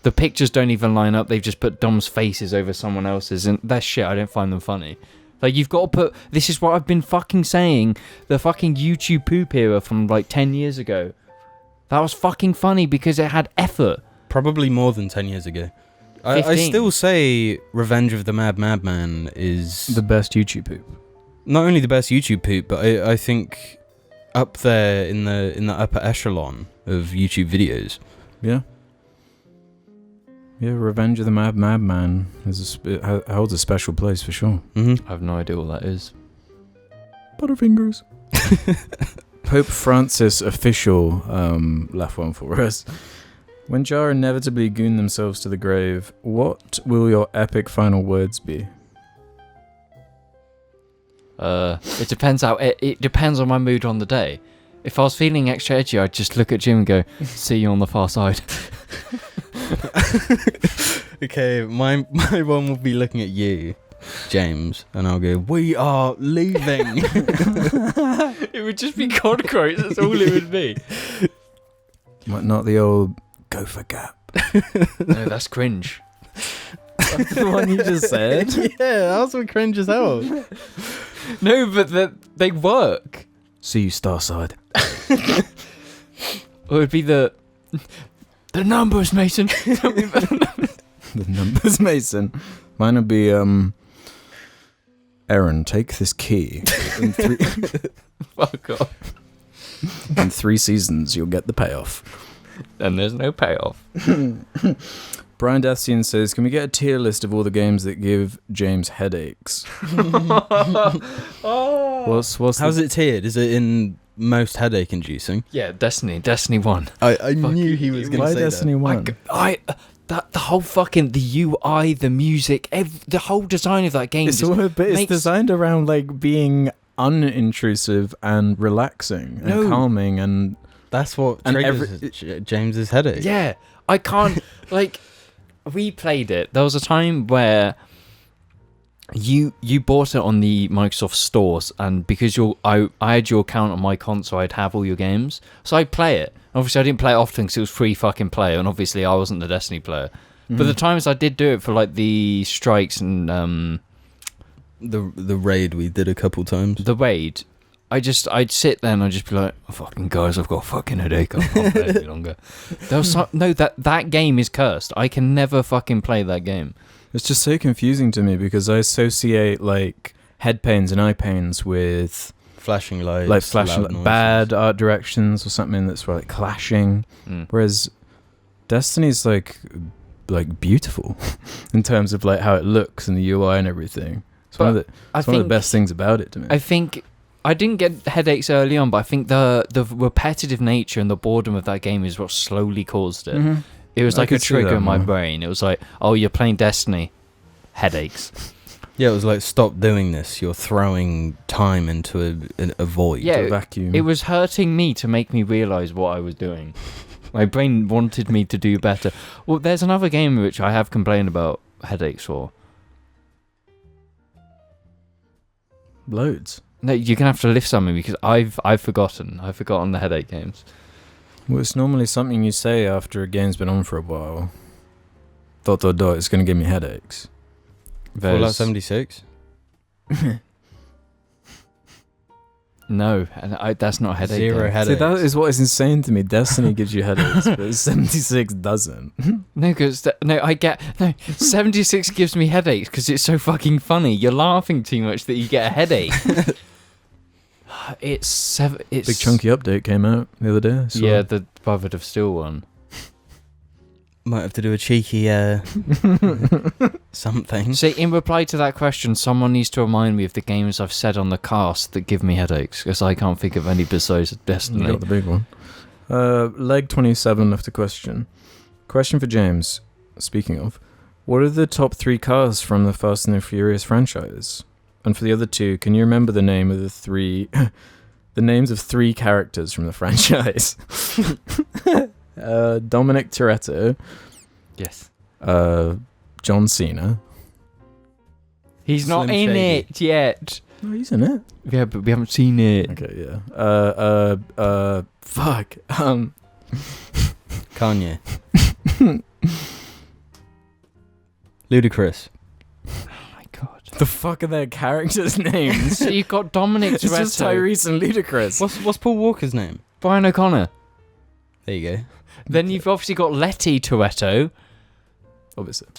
the pictures don't even line up, they've just put Dom's faces over someone else's, and that shit, I don't find them funny. Like you've got to put. This is what I've been fucking saying. The fucking YouTube poop era from like 10 years ago. That was fucking funny because it had effort. Probably more than 10 years ago. I still say Revenge of the Madman is The best YouTube poop. not only the best YouTube poop, but I think up there in the upper echelon of YouTube videos. Yeah. Yeah, Revenge of the Madman holds a special place for sure. Mm-hmm. I have no idea what that is. Butterfingers. Pope Francis official left one for us. When Jar inevitably goon themselves to the grave, what will your epic final words be? It depends it depends on my mood on the day. If I was feeling extra edgy, I'd just look at Jim and go, "See you on the far side." Okay, my one will be looking at you, James, and I'll go, "We are leaving." It would just be cod quotes. That's all it would be. Not the old go for gap. No, that's cringe. That's the one you just said. Yeah, that was what cringe as hell. No, but they work. See you Starside. Or it would be the numbers, Mason. The numbers, Mason. Mine would be Aaron, take this key. Fuck off. In 3 seasons, you'll get the payoff. And there's no payoff. Brian Deathian says, can we get a tier list of all the games that give James headaches? How's it tiered? Is it in most headache inducing? Yeah, Destiny 1. I knew he was going to Why say Destiny 1? The whole fucking the UI, the music, the whole design of that game. It's all a bit. It's designed around like being unintrusive and relaxing and calming, and that's what triggers James's headache. Yeah, I can't like. We played it. There was a time where you bought it on the Microsoft stores, and because I had your account on my console, I'd have all your games, so I'd play it. Obviously, I didn't play it often because it was free fucking play, and obviously I wasn't the Destiny player. But the times I did do it for like the strikes and the raid we did a couple times. The raid, I'd sit there and I'd just be like, oh, fucking guys, I've got a fucking headache. I can't play any longer. There was that game is cursed. I can never fucking play that game. It's just so confusing to me because I associate like head pains and eye pains with flashing lights, like flashing bad art directions or something that's like clashing. Whereas Destiny's like beautiful in terms of like how it looks and the UI and everything. It's one of the best things about it to me. I think I didn't get headaches early on, but I think the repetitive nature and the boredom of that game is what slowly caused it. Mm-hmm. It was like a trigger in my brain. It was like, oh, you're playing Destiny, headaches. Yeah, it was like, stop doing this. You're throwing time into a void, a vacuum. It was hurting me to make me realise what I was doing. My brain wanted me to do better. Well, there's another game which I have complained about headaches for. Loads. No, you're gonna have to lift something because I've forgotten. I've forgotten the headache games. Well, it's normally something you say after a game's been on for a while. ... It's gonna give me headaches. Fallout 76. No, and that's not a headache. Zero then. headaches. See, that is what is insane to me. Destiny gives you headaches, but 76 doesn't. No, because 76 gives me headaches because it's so fucking funny. You're laughing too much that you get a headache. It's Big chunky update came out the other day. So. Yeah, the Brotherhood of Steel one. Might have to do a cheeky something. See, in reply to that question, someone needs to remind me of the games I've said on the cast that give me headaches, because I can't think of any besides Destiny. You got the big one. Leg 27 left a question. Question for James. Speaking of, what are the top 3 cars from the Fast and the Furious franchise? And for the other 2, can you remember the name of the names of 3 characters from the franchise? Dominic Toretto. Yes. John Cena. He's not Slim in Shady. it yet. No, he's in it. Yeah, but we haven't seen it. Okay, yeah. Fuck. Kanye. Ludacris. Oh my god. The fuck are their characters' names? So you've got Dominic It's just Toretto, Tyrese and Ludacris. What's Paul Walker's name? Brian O'Connor. There you go. Then you've obviously got Letty Toretto, Obviously.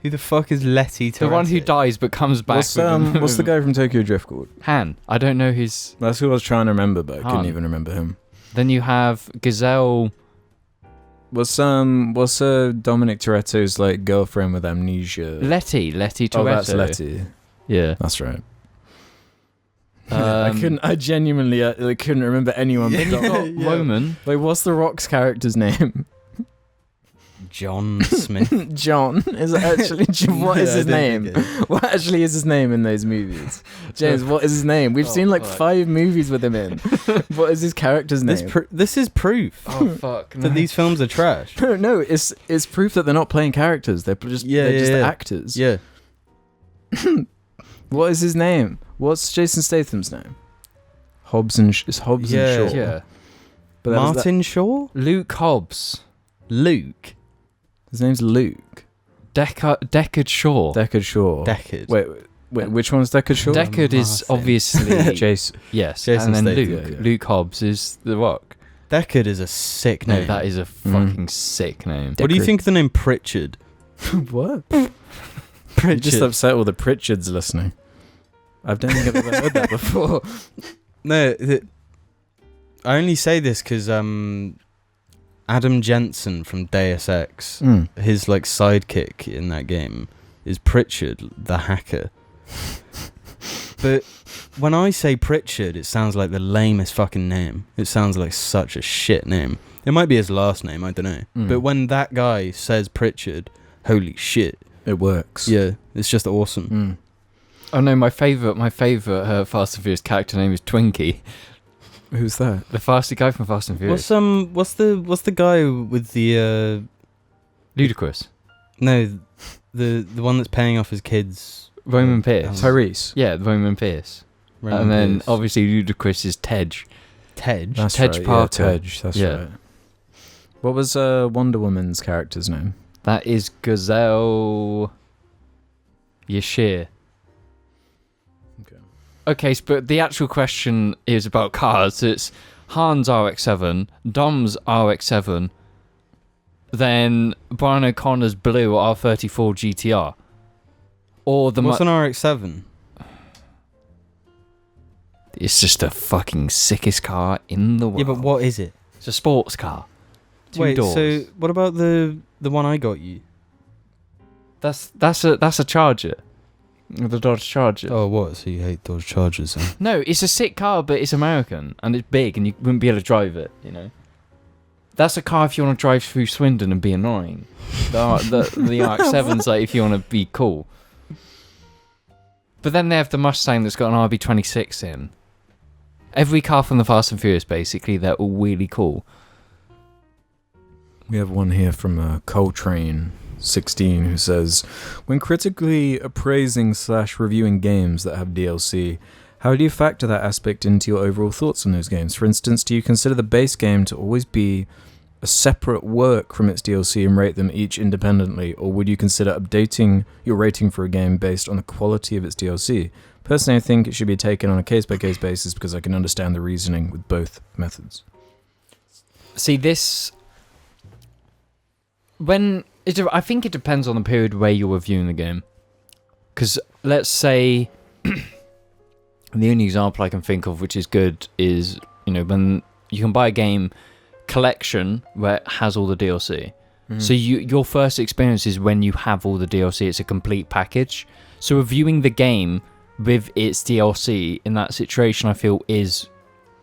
Who the fuck is Letty Toretto? the one who dies but comes back. What's the guy from Tokyo Drift called? Han. I don't know his. That's who I was trying to remember, but I couldn't Han. even remember him. Then you have Gazelle. What's Dominic Toretto's like girlfriend with amnesia? Letty Toretto. Oh, that's Letty. Yeah. That's right. I genuinely couldn't remember anyone. Then you've got Yeah. Roman. Wait, what's the Rock's character's name? John Smith. John. Is it actually? What is Yeah, his I name? didn't think it. What actually is his name in those movies? James, what is his name? We've seen like fuck. 5 movies with him in. What is his character's name? This is proof Oh fuck. that these films are trash. No, it's proof that they're not playing characters. They're just Yeah. actors. Yeah. What is his name? What's Jason Statham's name? Hobbs and Shaw. Yeah. But that was Martin Shaw? Luke Hobbs. Luke. his name's Luke. Deckard Shaw. Deckard Shaw. Deckard. Wait, which one's Deckard Shaw? Deckard is Martin. obviously Jason. yes, Jason and then Statham, Luke. yeah. Luke Hobbs is the Rock. Deckard is a sick No, name. that is a fucking sick name. What do you Deckard. think of the name Pritchard? What? Pritchard. You just upset all the Pritchards listening. I don't think I've ever heard that before. No, I only say this because Adam Jensen from Deus Ex, his like sidekick in that game is Pritchard, the hacker. But when I say Pritchard, it sounds like the lamest fucking name. It sounds like such a shit name. It might be his last name, I don't know. But when that guy says Pritchard, holy shit. It works. Yeah, it's just awesome. Oh no, my favourite Fast and Furious character name is Twinkie. Who's that? The fastest guy from Fast and Furious. What's the guy with the Ludacris. no, the one that's paying off his kids? Roman Pierce. Tyrese. Yeah, Roman Pierce. Roman And then Pierce. obviously Ludacris is Tej. Tej. That's Tej right. Parker. Yeah, Tej. That's Yeah. right. What was Wonder Woman's character's name? That is Gazelle Yashir. Okay, but the actual question is about cars. It's Han's RX-7, Dom's RX-7, then Brian O'Connor's blue R34 GTR. Or the What's an RX-7? It's just the fucking sickest car in the world. Yeah, but what is it? It's a sports car. Two doors. So what about the one I got you? That's a Charger. The Dodge Charger. Oh, what? So you hate Dodge Chargers? Then? No, it's a sick car, but it's American and it's big, and you wouldn't be able to drive it. You know, that's a car if you want to drive through Swindon and be annoying. The RX-7's like if you want to be cool. But then they have the Mustang that's got an RB26 in. Every car from the Fast and Furious, basically, they're all really cool. We have one here from Coltrane 16 who says, when critically appraising / reviewing games that have DLC, how do you factor that aspect into your overall thoughts on those games? For instance, do you consider the base game to always be a separate work from its DLC and rate them each independently, or would you consider updating your rating for a game based on the quality of its DLC? Personally, I think it should be taken on a case-by-case basis because I can understand the reasoning with both methods. See, this... I think it depends on the period where you're reviewing the game. Because let's say... the only example I can think of which is good is, when you can buy a game collection where it has all the DLC. Mm-hmm. So your first experience is when you have all the DLC. It's a complete package. So reviewing the game with its DLC in that situation, I feel, is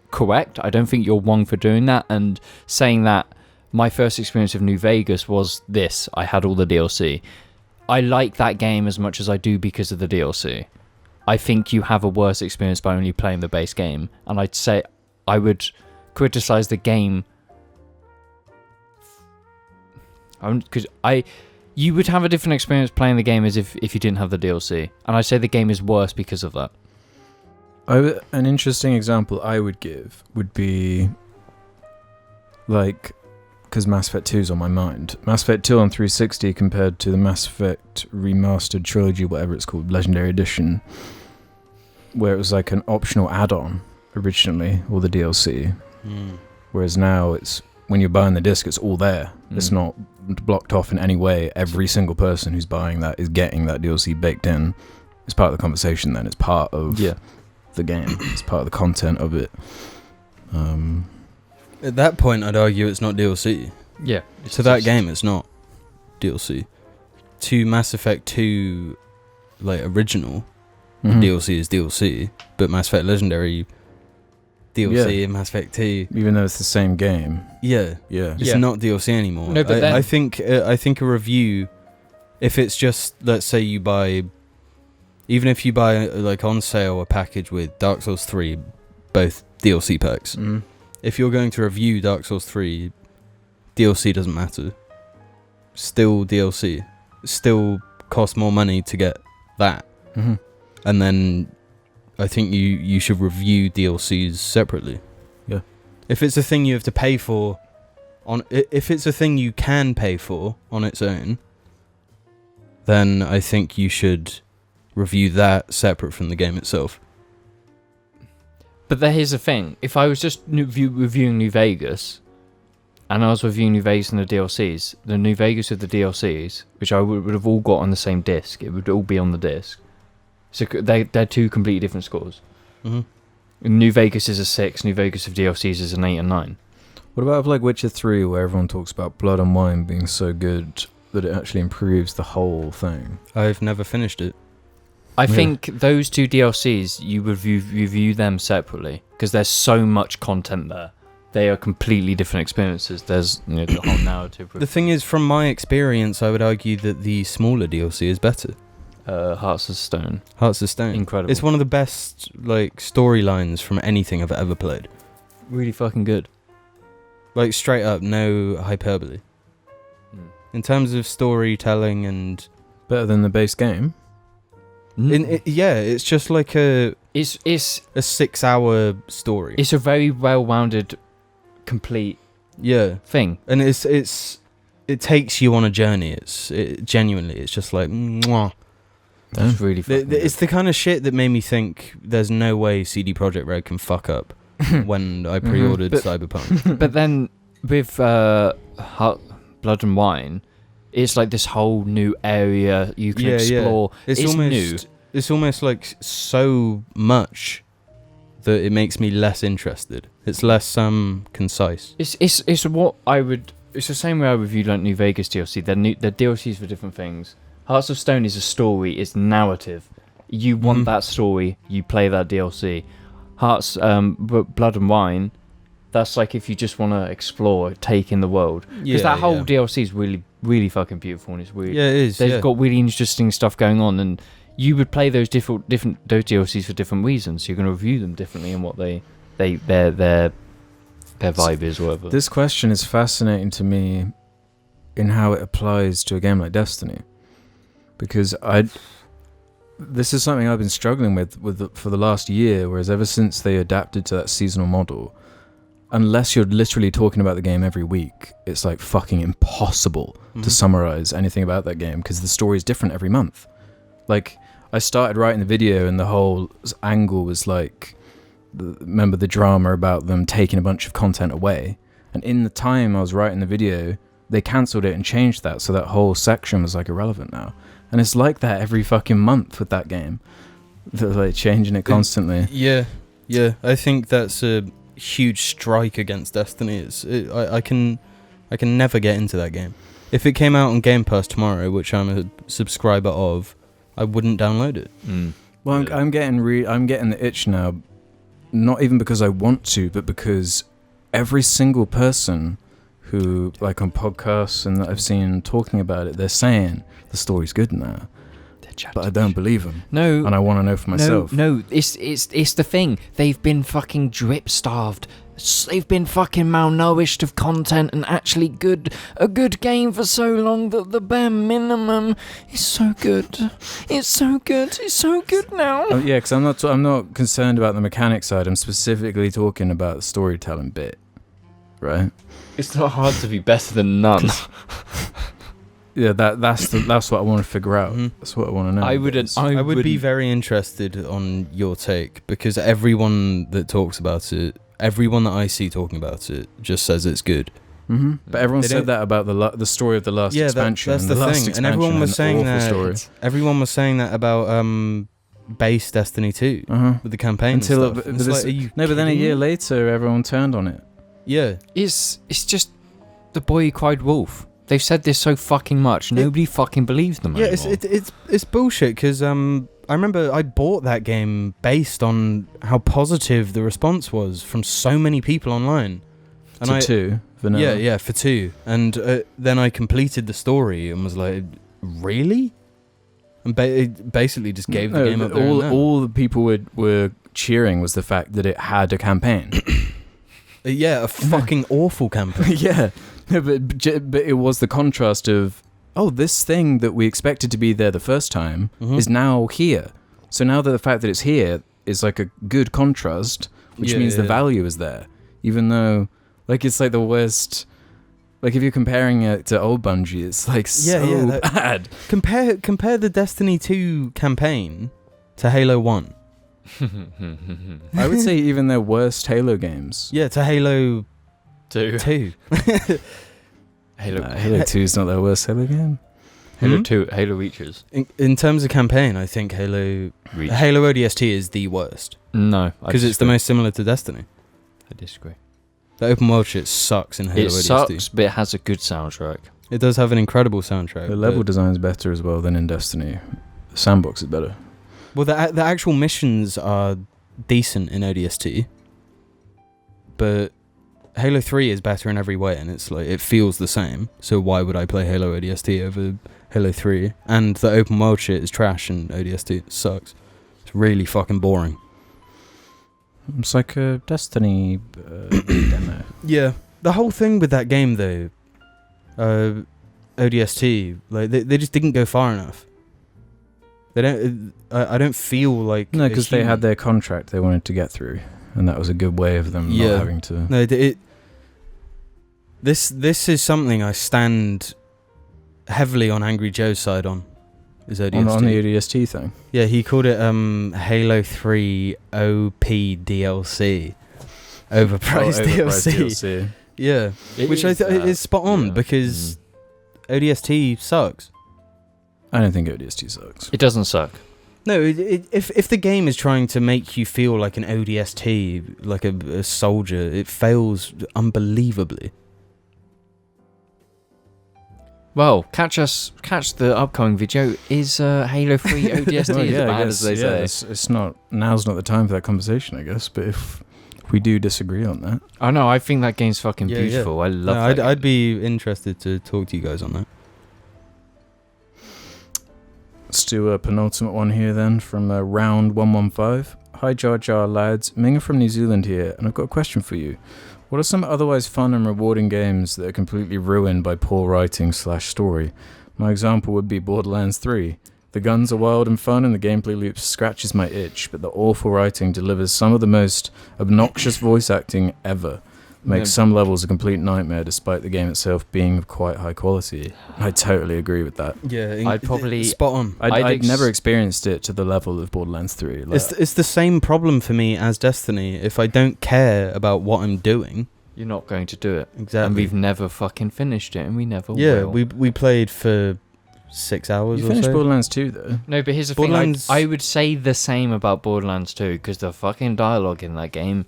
correct. I don't think you're wrong for doing that. And saying that my first experience of New Vegas was this: I had all the DLC. I like that game as much as I do because of the DLC. I think you have a worse experience by only playing the base game, and I'd say I would criticize the game because you would have a different experience playing the game as if you didn't have the DLC, and I'd say the game is worse because of that. An interesting example I would give would be because Mass Effect 2 is on my mind. Mass Effect 2 on 360 compared to the Mass Effect Remastered Trilogy, whatever it's called, Legendary Edition, where it was like an optional add-on originally, or the DLC. Whereas now it's, when you're buying the disc, it's all there. It's not blocked off in any way. Every single person who's buying that is getting that DLC baked in. It's part of the conversation then. It's part of the game. It's part of the content of it. At that point, I'd argue it's not DLC. Yeah. To that game, it's not DLC. To Mass Effect 2, original, DLC is DLC, but Mass Effect Legendary DLC in Mass Effect 2, even though it's the same game. It's not DLC anymore. No, but I think a review, if it's just, let's say you buy, even if you buy on sale a package with Dark Souls 3, both DLC packs. If you're going to review Dark Souls 3, DLC doesn't matter. Still DLC. Still costs more money to get that. And then I think you should review DLCs separately. Yeah. If it's a thing you have to pay for, if it's a thing you can pay for on its own, then I think you should review that separate from the game itself. But here's the thing. If I was just reviewing New Vegas, and I was reviewing New Vegas and the DLCs, the New Vegas with the DLCs, which I would have all got on the same disc, it would all be on the disc. So they're two completely different scores. New Vegas is a 6, New Vegas with DLCs is an 8 and 9. What about Witcher 3, where everyone talks about Blood and Wine being so good that it actually improves the whole thing? I've never finished it. I think those two DLCs, you would review them separately, because there's so much content there. They are completely different experiences. There's the whole narrative. The thing is, from my experience, I would argue that the smaller DLC is better. Hearts of Stone. Hearts of Stone. Incredible. It's one of the best storylines from anything I've ever played. Really fucking good. Straight up, no hyperbole. In terms of storytelling and... Better than the base game? It's just like a 6-hour story. It's a very well-rounded, complete thing, and it takes you on a journey. Genuinely, it's just like mwah. That's really fucking it's the kind of shit that made me think there's no way CD Projekt Red can fuck up when I pre-ordered Cyberpunk. But then with Blood and Wine, it's like this whole new area you can explore. It's almost new. It's almost like so much that it makes me less interested. It's less concise. It's what I would. It's the same way I reviewed New Vegas DLC. They're DLCs for different things. Hearts of Stone is a story. It's narrative. You want that story, you play that DLC. Blood and Wine, that's like if you just want to explore, take in the world. Because that whole DLC is really, really fucking beautiful, and it's weird. Yeah, it is. They've got really interesting stuff going on, and you would play those those DLCs for different reasons. So you're going to review them differently and what their vibe is, or whatever. This question is fascinating to me in how it applies to a game like Destiny, because this is something I've been struggling with for the last year. Whereas ever since they adapted to that seasonal model, unless you're literally talking about the game every week, it's like fucking impossible to summarize anything about that game because the story is different every month. Like, I started writing the video and the whole angle was like, remember the drama about them taking a bunch of content away, and in the time I was writing the video, they cancelled it and changed that, so that whole section was like irrelevant now. And it's like that every fucking month with that game. They're like changing it constantly. Yeah, I think that's a huge strike against Destiny. I can never get into that game. If it came out on Game Pass tomorrow, which I'm a subscriber of, I wouldn't download it. Well, I'm getting the itch now, not even because I want to, but because every single person who, like on podcasts and that I've seen talking about it, they're saying the story's good now. But I don't believe them. No. And I want to know for myself. No, it's the thing. They've been fucking drip starved. They've been fucking malnourished of content and actually a good game for so long that the bare minimum is so good. It's so good. It's so good now. Yeah, because I'm not concerned about the mechanic side. I'm specifically talking about the storytelling bit, right? It's not hard to be better than none. Yeah, that's what I want to figure out. That's what I want to know. I would be very interested on your take, because everyone that talks about it, everyone that I see talking about it, just says it's good. But everyone said that about the story of the last expansion. That's the thing, and everyone was saying that. Story. Everyone was saying that about base Destiny 2 with the campaign until and stuff. But then a year later, everyone turned on it. Yeah, it's just the boy who cried wolf. They've said this so fucking much. Nobody fucking believes them anymore. Yeah, it's bullshit, because I remember I bought that game based on how positive the response was from so many people online. And Two, vanilla. Yeah, for 2. And then I completed the story and was like, really? And it basically just gave the game up there. All the people were cheering was the fact that it had a campaign. Yeah, a fucking awful campaign. Yeah. No, but it was the contrast of, this thing that we expected to be there the first time is now here. So now that the fact that it's here is like a good contrast, which means the value is there. Even though, like, it's like the worst. Like, if you're comparing it to old Bungie, it's like bad. Compare the Destiny 2 campaign to Halo 1. I would say even their worst Halo games. Yeah, to Halo 2. Halo 2 is not their worst Halo game. Halo 2, Halo Reaches. In terms of campaign, I think Halo ODST is the worst. No, because it's the most similar to Destiny. I disagree. The open world shit sucks in Halo ODST. It sucks, but it has a good soundtrack. It does have an incredible soundtrack. The level design is better as well than in Destiny. The sandbox is better. Well, the actual missions are decent in ODST, but Halo 3 is better in every way, and it's like it feels the same. So why would I play Halo ODST over Halo 3? And the open world shit is trash in ODST. It sucks. It's really fucking boring. It's like a Destiny demo. Yeah, the whole thing with that game though, ODST, like they just didn't go far enough. They don't. I don't feel like because they had their contract they wanted to get through. And that was a good way of them not having to... No, this is something I stand heavily on Angry Joe's side on, is ODST. On the ODST thing? Yeah, he called it Halo 3 OP DLC. Overpriced DLC. Yeah, which is spot on, because ODST sucks. I don't think ODST sucks. It doesn't suck. No, if the game is trying to make you feel like an ODST, like a soldier, it fails unbelievably. Well, catch the upcoming video. Is Halo 3 ODST as bad as they say? It's not. Now's not the time for that conversation, I guess. But if we do disagree on that, I know. I think that game's fucking beautiful. I love. I'd be interested to talk to you guys on that. Let's do a penultimate one here then from round 115. Hi Jar Jar lads, Minga from New Zealand here, and I've got a question for you. What are some otherwise fun and rewarding games that are completely ruined by poor writing / story? My example would be Borderlands 3. The guns are wild and fun and the gameplay loop scratches my itch, but the awful writing delivers some of the most obnoxious voice acting ever. makes some levels a complete nightmare despite the game itself being of quite high quality. I totally agree with that. Yeah, I'd probably spot on. I'd never experienced it to the level of Borderlands 3. Like, It's the same problem for me as Destiny. If I don't care about what I'm doing, you're not going to do it. exactly. And we've never fucking finished it, and we never yeah, will. we played for 6 hours you or finished so. Borderlands 2 though. No, but here's the Borderlands- thing. I would say the same about Borderlands 2, because the fucking dialogue in that game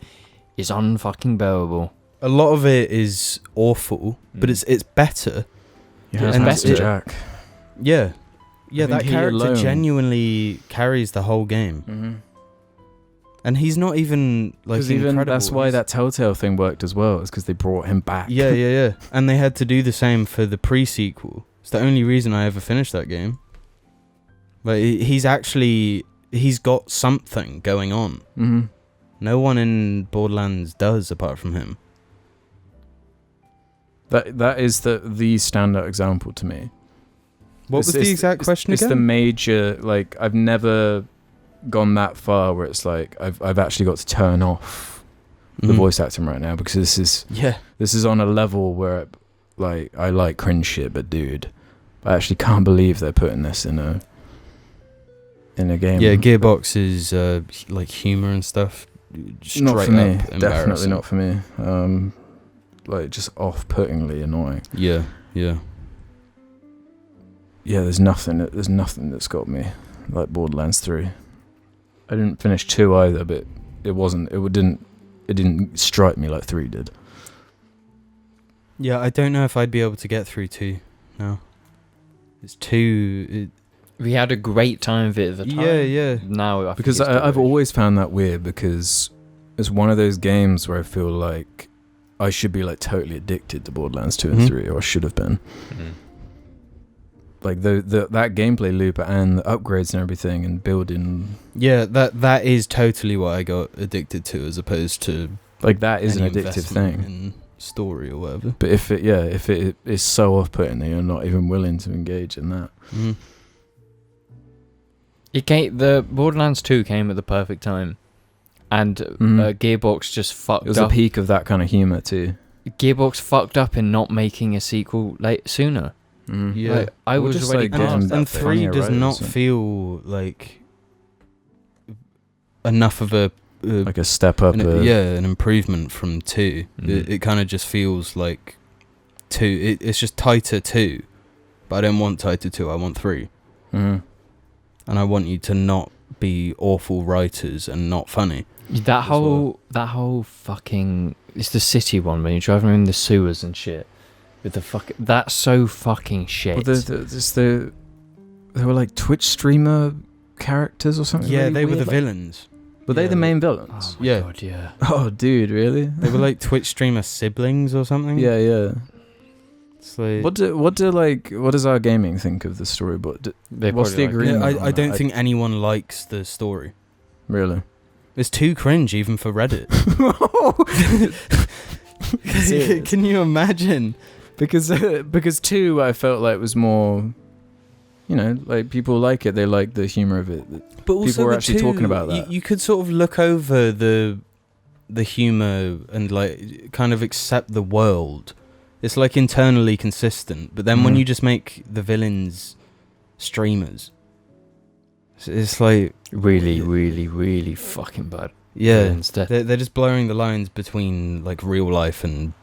is unfucking bearable. A lot of it is awful, but Mm. it's better. Yeah, it's Handsome better. Jack. Yeah. Yeah, I that think he character alone- genuinely carries the whole game. Mm-hmm. And he's not even like incredible. That's why that Telltale thing worked as well. Is because they brought him back. Yeah. And they had to do the same for the pre-sequel. It's the only reason I ever finished that game. Like he's got something going on. Mm-hmm. No one in Borderlands does apart from him. That is the standout example to me. What was the exact question It's the again? major, like, I've never gone that far where it's like I've actually got to turn off the Mhm. voice acting right now, because this is on a level where like I like cringe shit, but dude, I actually can't believe they're putting this in a game. Yeah, Gearbox is like humor and stuff. Straight not for me. up Definitely embarrassing. not for me. Like just off-puttingly annoying. Yeah. Yeah, there's nothing that's got me like Borderlands 3. I didn't finish 2 either, but it didn't strike me like 3 did. Yeah, I don't know if I'd be able to get through 2 now. It's too... We had a great time of it at the time. Yeah. Now, I Because think it's I've rubbish. always found that weird, because it's one of those games where I feel like I should be like totally addicted to Borderlands 2 and Mhm. 3, or I should have been. Mhm. Like that gameplay loop and the upgrades and everything and building, Yeah, that is totally what I got addicted to, as opposed to like that is an any addictive investment thing. in story or whatever. But if it is so off-putting that you're not even willing to engage in that. Mhm. The Borderlands 2 came at the perfect time, and Gearbox just fucked It was up. a peak of that kind of humor too. Gearbox fucked up in not making a sequel sooner. Yeah. Like, I Well, was just already like getting past that And that. 3 funnier does writers, not so- feel like enough of a... Like a step up. an improvement from 2. Mhm. It kind of just feels like 2. It's just tighter 2, but I don't want tighter 2. I want 3, Mhm. and I want you to not be awful writers and not funny. That whole fucking... It's the city one, when you're driving around the sewers and shit. With the that's so fucking shit. Well, they were like Twitch streamer characters or something. Yeah, really they were weird, the like- villains. Were they Yeah, the main villains? Oh my Yeah. god, yeah. Oh, dude, really? They were like Twitch streamer siblings or something. Yeah. It's like, What does our gaming think of the story? But They what's probably the like it. yeah, agreement? I don't think anyone likes the story. Really. It's too cringe even for Reddit. Serious? Can you imagine? because 2 I felt like was more, like people like it. They like the humor of it. But also People were the actually talking about that. You could sort of look over the humor and like kind of accept the world. It's like internally consistent. But then when Mhm. you just make the villains streamers, it's like, Really, really, really fucking bad. yeah, Instead. they're just blurring the lines between like real life and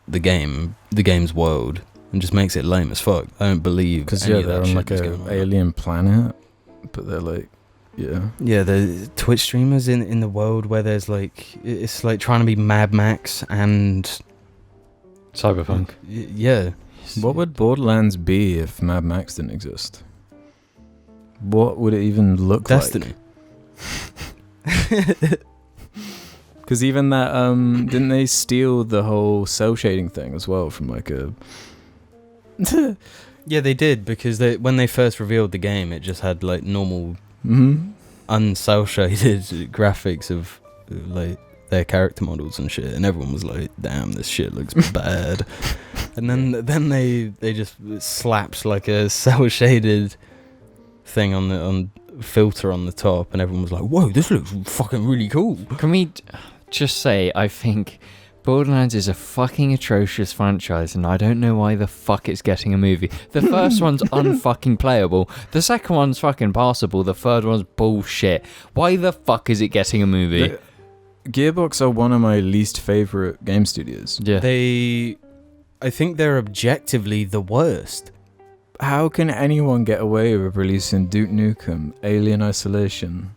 the game's world, and just makes it lame as fuck. I don't believe Because any of they're that on shit like that's a going on. alien planet, but they're like, yeah. Yeah, the Twitch streamers in the world where there's like, it's like trying to be Mad Max and Cyberpunk. yeah. What would Borderlands be if Mad Max didn't exist? What would it even look Destiny? like? Because even that, didn't they steal the whole cell shading thing as well from like a... Yeah, they did, because when they first revealed the game, it just had like normal uncell shaded graphics of like their character models and shit, and everyone was like, "Damn, this shit looks bad." And then they just slapped like a cell shaded thing on filter on the top, and everyone was like, "Whoa, this looks fucking really cool." Can we just say, I think Borderlands is a fucking atrocious franchise, and I don't know why the fuck it's getting a movie. The first one's unfucking playable. The second one's fucking passable. The third one's bullshit. Why the fuck is it getting a movie? Gearbox are one of my least favorite game studios. Yeah. I think they're objectively the worst. How can anyone get away with releasing Duke Nukem, Alien Isolation,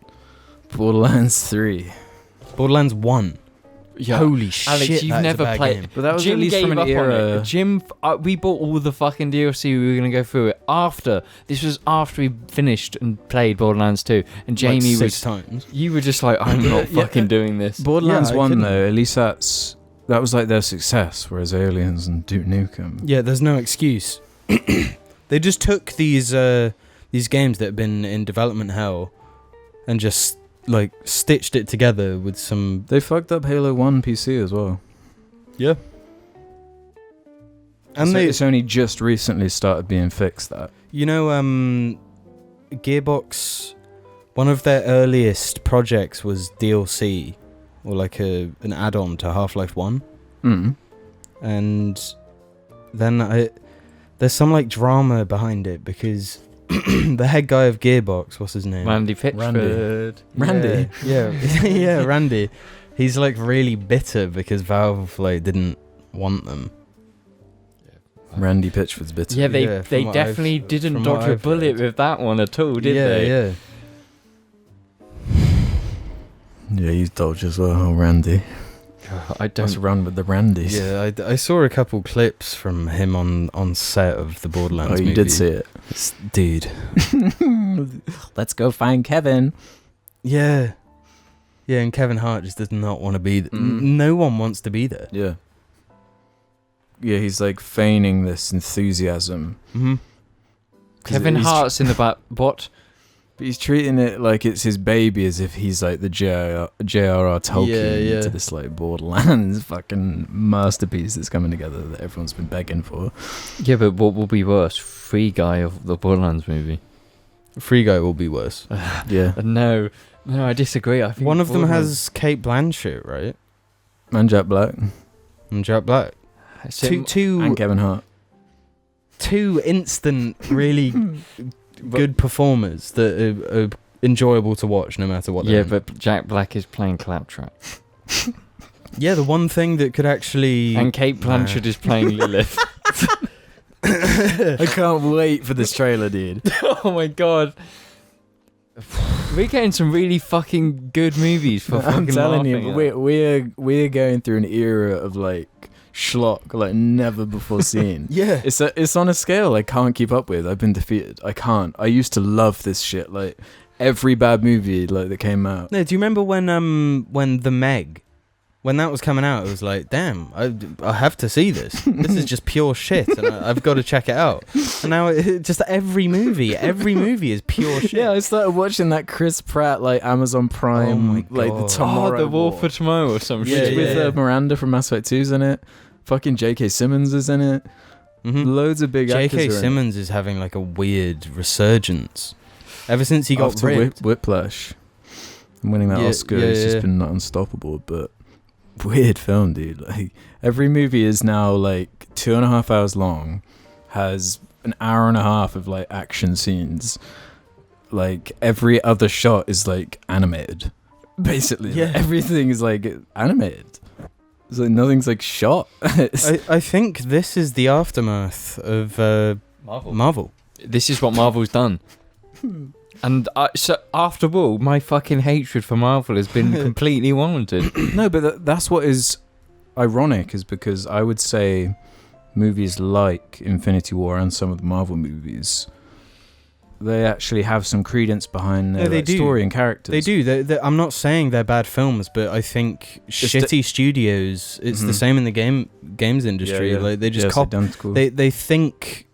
Borderlands 3? Borderlands 1. Yeah. Holy shit, Alex, you've that is never a bad played. game. But that was Jim at least gave from an up on era. it. Jim, we bought all the fucking DLC. We were gonna go through it after. This was after we finished and played Borderlands 2, and Jamie like was. 6 times. You were just like, I'm not fucking doing this. Borderlands Yeah, I 1 couldn't. though, at least that was like their success, whereas Aliens and Duke Nukem. Yeah, there's no excuse. They just took these games that have been in development hell and just like stitched it together with some. They fucked up Halo 1 PC as well. Yeah. And It's only just recently started being fixed, that. you know, Gearbox, one of their earliest projects was DLC, or like an add-on to Half-Life 1. And then there's some like drama behind it because the head guy of Gearbox, what's his name? Randy Pitchford. Randy. Yeah, yeah, Randy. He's like really bitter because Valve like didn't want them. Randy Pitchford's bitter. Yeah, they Yeah, from what definitely I've- didn't from dodge what a I've bullet heard. with that one at all, did they? Yeah. Yeah, he's dodge as well, Randy. I That's don't. run with the Randys. Yeah, I saw a couple clips from him on set of the Borderlands Oh, you movie. did see it. Dude. Let's go find Kevin. Yeah. Yeah, and Kevin Hart just does not want to be there. Mm. No one wants to be there. Yeah. Yeah, he's like feigning this enthusiasm. Mm-hmm. Kevin Hart's in the back. What? But he's treating it like it's his baby, as if he's like the J.R.R. Tolkien Yeah. to this like Borderlands fucking masterpiece that's coming together that everyone's been begging for. Yeah, but what will be worse? Free Guy of the Borderlands movie. Free Guy will be worse. Yeah. No, I disagree. I think One of them Borderlands- has Kate Blanchett, right? And Jack Black. And Jack Black. So- Two And Kevin Hart. instant, really good performers that are enjoyable to watch no matter what. Yeah, they're in. but Jack Black is playing Claptrap. Yeah, the one thing that could actually... And Kate Blanchett is playing Lilith. I can't wait for this trailer, dude. Oh my god. We're getting some really fucking good movies for fucking I'm telling you, laughing at. we're going through an era of like schlock like never before seen. Yeah. It's on a scale I can't keep up with. I've been defeated. I can't. I used to love this shit. Like every bad movie like that came out. No, do you remember when The Meg, when that was coming out, it was like, damn, I have to see this. This is just pure shit, and I've got to check it out. And now just every movie is pure shit. Yeah, I started watching that Chris Pratt like Amazon Prime Oh my like the God. Tomorrow The War War. for Tomorrow or some Yeah, shit. with Miranda from Mass Effect 2's in it. Fucking J.K. Simmons is in it. Mhm. Loads of big actors. J.K. are in it. Simmons is having like a weird resurgence ever since he got After ripped. Whiplash. And winning that Yeah, Oscar yeah, has just yeah. been not unstoppable, but weird film, dude. Like every movie is now like 2.5 hours long, has an hour and a half of like action scenes. Like every other shot is like animated. Basically. Yeah. Like, everything is like animated. It's like nothing's like shot. I think this is the aftermath of Marvel. This is what Marvel's done. And so after all, my fucking hatred for Marvel has been completely warranted. No, but that's what is ironic, is because I would say movies like Infinity War and some of the Marvel movies, they actually have some credence behind their No, they like, do. story and characters. They do. I'm not saying they're bad films, but I think shitty studios. It's the Mhm. same in the games industry. Yeah. Like they just Yeah, it's copy. identical. They think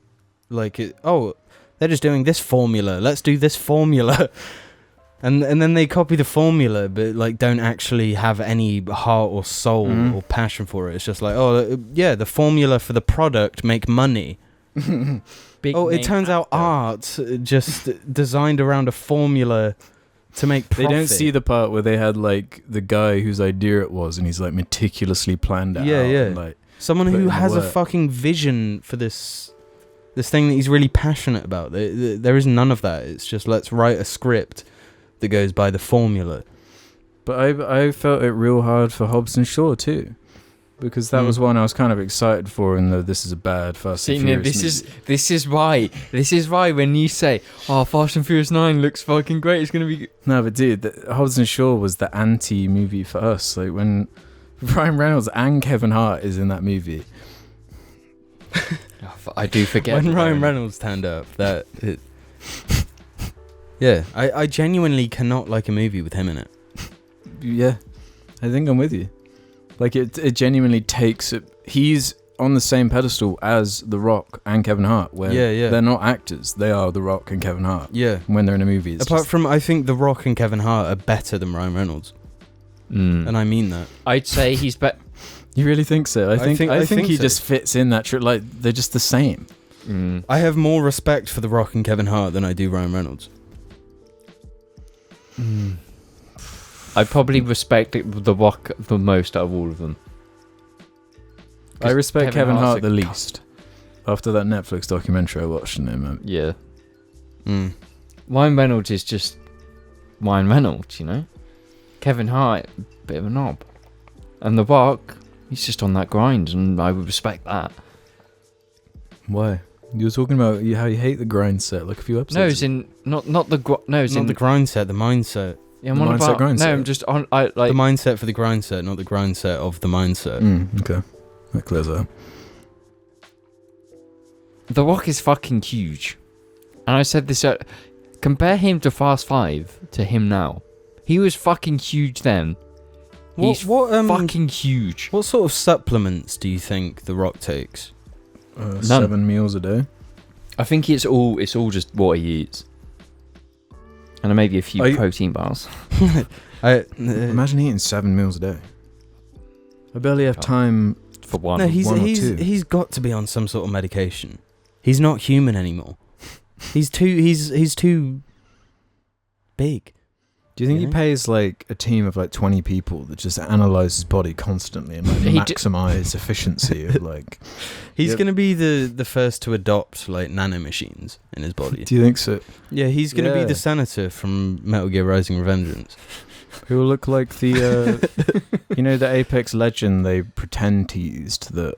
like they're just doing this formula. Let's do this formula. And then they copy the formula, but like don't actually have any heart or soul Mhm. or passion for it. It's just like, the formula for the product, make money. Big It name turns out actor. art just designed around a formula to make profit. They don't see the part where they had like the guy whose idea it was, and he's like meticulously planned it out. Yeah. And, like, Someone put who in the has a work. fucking vision for this thing that he's really passionate about. There is none of that. It's just, let's write a script that goes by the formula. But I felt it real hard for Hobbs and Shaw too, because that was one I was kind of excited for, and though this is a bad Fast and Furious movie. This is why when you say, "Oh, Fast and Furious 9 looks fucking great," it's gonna be. No, but dude, Hobbs and Shaw was the anti-movie for us. Like when Ryan Reynolds and Kevin Hart is in that movie. I do forget When Ryan Reynolds turned up, yeah, I genuinely cannot like a movie with him in it. Yeah, I think I'm with you. Like it genuinely takes it. He's on the same pedestal as The Rock and Kevin Hart, where they're not actors; they are The Rock and Kevin Hart. Yeah, when they're in a movie. Apart from, I think The Rock and Kevin Hart are better than Ryan Reynolds, and I mean that. I'd say he's better. You really think so? I think he so. just fits in that. Like they're just the same. I have more respect for The Rock and Kevin Hart than I do Ryan Reynolds. I probably respect The Rock the most out of all of them. I respect Kevin Hart's Hart the least. After that Netflix documentary I watched on him. Yeah. Ryan Reynolds is just Ryan Reynolds, you know? Kevin Hart, bit of a knob. And The Rock, he's just on that grind, and I would respect that. Why? You were talking about how you hate the grind set like a few episodes. No, it's in not the it's not in the grind set, the mindset. Yeah, I'm the on mindset about grind no, set. I'm just on. I like the mindset for the grind set, not the grind set of the mindset. Okay, that clears that up. The Rock is fucking huge, and I said this. Compare him to Fast 5 to him now. He was fucking huge then. He's fucking huge. What sort of supplements do you think The Rock takes? 7 meals a day. I think it's all just what he eats, and maybe a few protein bars. Imagine eating 7 meals a day. I barely have time for one. No, one or two. he's got to be on some sort of medication. He's not human anymore. He's too big. Do you think he pays like a team of like 20 people that just analyze his body constantly and like maximize efficiency of like? He's gonna be the first to adopt like nanomachines in his body. Do you think so? Yeah, he's gonna be the senator from Metal Gear Rising: Revengeance. Who will look like the you know, the Apex Legend they pretend teased that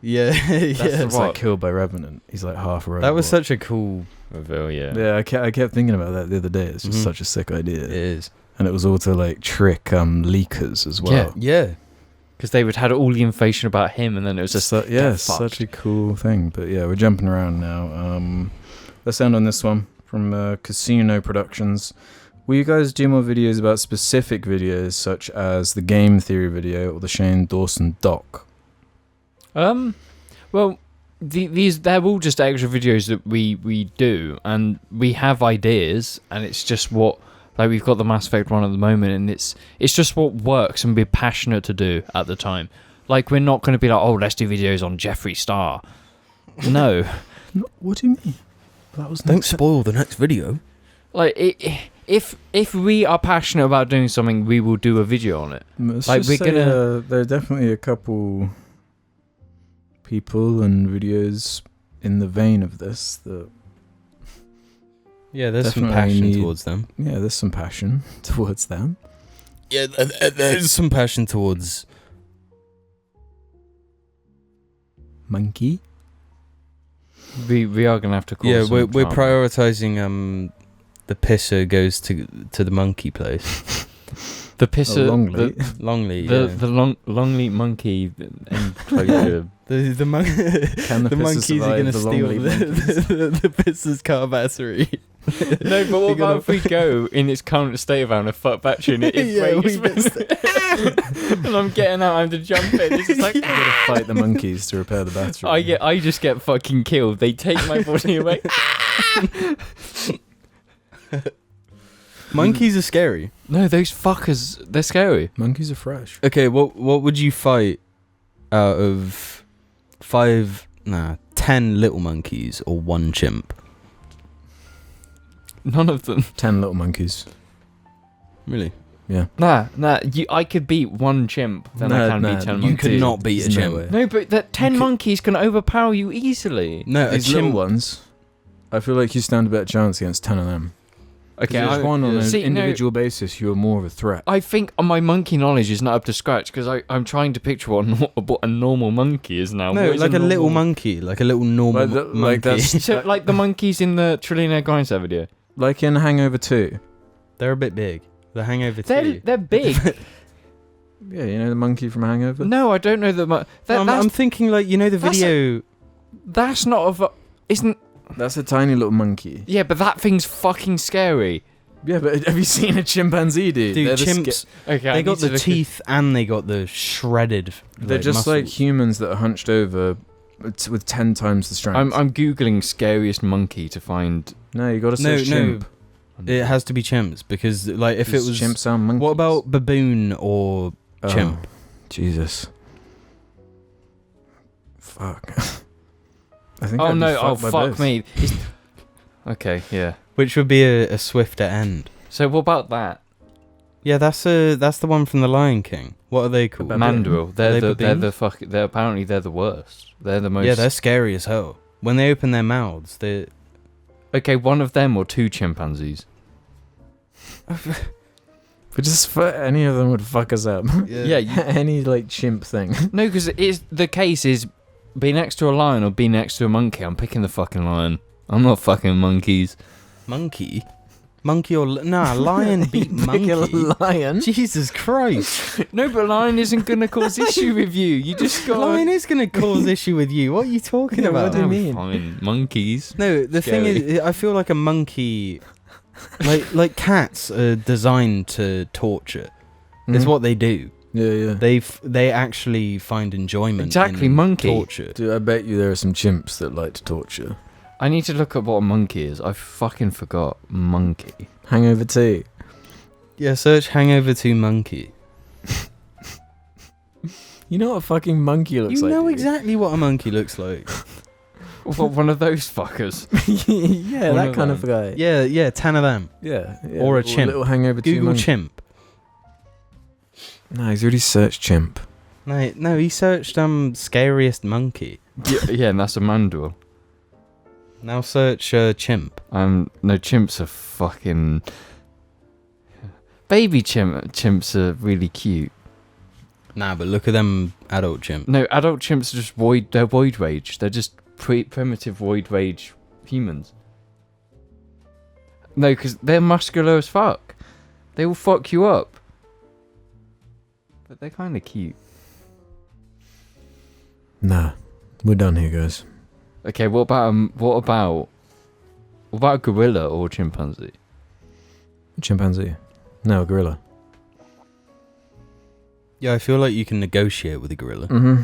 that's like killed by Revenant. He's like half a robot. That was such a cool reveal. Yeah, I kept thinking about that the other day. It's just such a sick idea. It is. And it was all to like trick leakers as well. Yeah. Because they would had all the information about him, and then it was just such a cool thing. But yeah, we're jumping around now. Let's end on this one from Casino Productions. Will you guys do more videos about specific videos, such as the game theory video or the Shane Dawson doc? Well, they're all just extra videos that we do, and we have ideas, and it's just what, like, we've got the Mass Effect one at the moment, and it's just what works and we're passionate to do at the time. Like, we're not going to be like, oh, let's do videos on Jeffree Star. No. What do you mean? Don't spoil the next video. Like, if we are passionate about doing something, we will do a video on it. There are definitely a couple people and videos in the vein of this that. Yeah, there's some passion towards them. Yeah, there's some passion towards them. Yeah, there's some passion towards Monkey. We are gonna have to call. Yeah, we're prioritizing the pisser goes to the monkey place. The pisser, Longley, the Longley monkey enclosure. The monkeys are gonna steal the pisser's car battery. No, but what about if we go in its current state of having a fuck battery and it breaks? And I'm getting out, I'm to jump in. It's just like I'm gonna fight the monkeys to repair the battery. I just get fucking killed. They take my body away. Monkeys are scary. No, those fuckers, they're scary. Monkeys are fresh. Okay, what would you fight out of 10 little monkeys or 1 chimp? None of them. 10 little monkeys. Really? Yeah. Nah. I could beat one chimp, then I can beat 10 monkeys. You could not beat a There's no chimp. way. No, but that 10 monkeys can overpower you easily. No, a These little chimp. ones, I feel like you stand a better chance against 10 of them. Okay, There's one on an See, no, individual basis, you're more of a threat. I think my monkey knowledge is not up to scratch because I'm trying to picture what a normal monkey is now. No, What is like a normal little monkey, like a little normal Like monkey. that's- So, like the monkeys in the Trillionaire Grindstone video. Like in Hangover 2. They're a bit big. The Hangover 2. They're big. Yeah, you know the monkey from Hangover? No, I don't know the. I'm thinking like, you know the that's video. That's not isn't. That's a tiny little monkey. Yeah, but that thing's fucking scary. Yeah, but have you seen a chimpanzee, dude? Dude, They're the chimps, Okay, they got the teeth and they got the shredded. They're just like muscles. humans that are hunched over with 10 times the strength. I'm googling scariest monkey to find. No, you got to search chimp. It has to be chimps because like if it was chimps sound monkeys. What about baboon or chimp? Oh, Jesus. Fuck. I think Oh I'd be no! Oh fucked by fuck both. me. Okay, yeah. Which would be a swifter end. So what about that? Yeah, that's the one from the Lion King. What are they called? Baboon. Mandrill. Are they They're the baboons? fuck. They're apparently they're the worst. They're the most. Yeah, they're scary as hell. When they open their mouths, they. Okay, one of them or two chimpanzees. But just for any of them would fuck us up. Yeah. Any like chimp thing. No, because the case is be next to a lion or be next to a monkey. I'm picking the fucking lion. I'm not fucking monkeys. Monkey or nah, lion beat monkey. lion. Jesus Christ! No, but lion isn't gonna cause issue with you. You just got. Lion is gonna cause issue with you. What are you talking Yeah, about? what do you mean? Fine, monkeys. No, the thing is, I feel like a monkey, like cats are designed to torture. It's what they do. Yeah. They actually find enjoyment. Exactly, in monkey. torture. Dude, I bet you there are some chimps that like to torture. I need to look up what a monkey is. I fucking forgot. Monkey. Hangover 2. Yeah, search Hangover 2 monkey. You know what a fucking monkey looks You like? know dude? exactly what a monkey looks like. What, one of those fuckers? Yeah, One that of kind them. of guy. Yeah, 10 of them. Yeah. Or a chimp. Little Hangover 2 Google monkey. chimp. No, he's already searched chimp. No, he searched scariest monkey. Yeah, and that's a mandrill. Now search chimp. No, chimps are fucking. Baby chimps are really cute. Nah, but look at them adult chimp. No, adult chimps are just void. They're void rage. They're just primitive void rage humans. No, because they're muscular as fuck. They will fuck you up. But they're kind of cute. Nah, we're done here, guys. Okay, what about a gorilla or chimpanzee? Chimpanzee. No, a gorilla. Yeah, I feel like you can negotiate with a gorilla. Mm-hmm.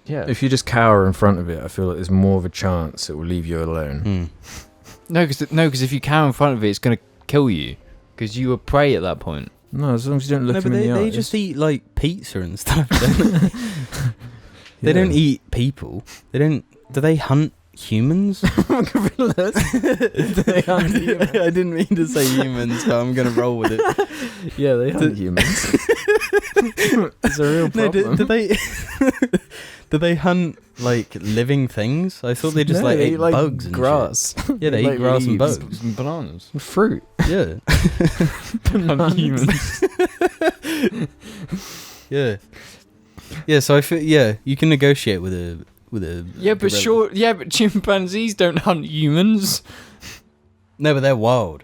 Yeah. If you just cower in front of it, I feel like there's more of a chance it will leave you alone. Hmm. No, because if you cower in front of it, it's gonna kill you. Because you were prey at that point. No, as long as you don't look No, him but in the they eyes. just eat like pizza and stuff. Don't they don't eat people. They don't. Do they hunt humans? gorillas. They hunt humans. I didn't mean to say humans, but I'm gonna roll with it. Yeah, they hunt humans. It's a real No, problem. do they? Do they hunt like living things? I thought they just No, like they ate eat, like, bugs and grass. shit. Yeah, they eat Like grass and leaves. bugs. Some bananas. Fruit. Yeah, Hunt humans. yeah, yeah. So I feel you can negotiate with a Yeah, but gorilla. but chimpanzees don't hunt humans. No, but they're wild.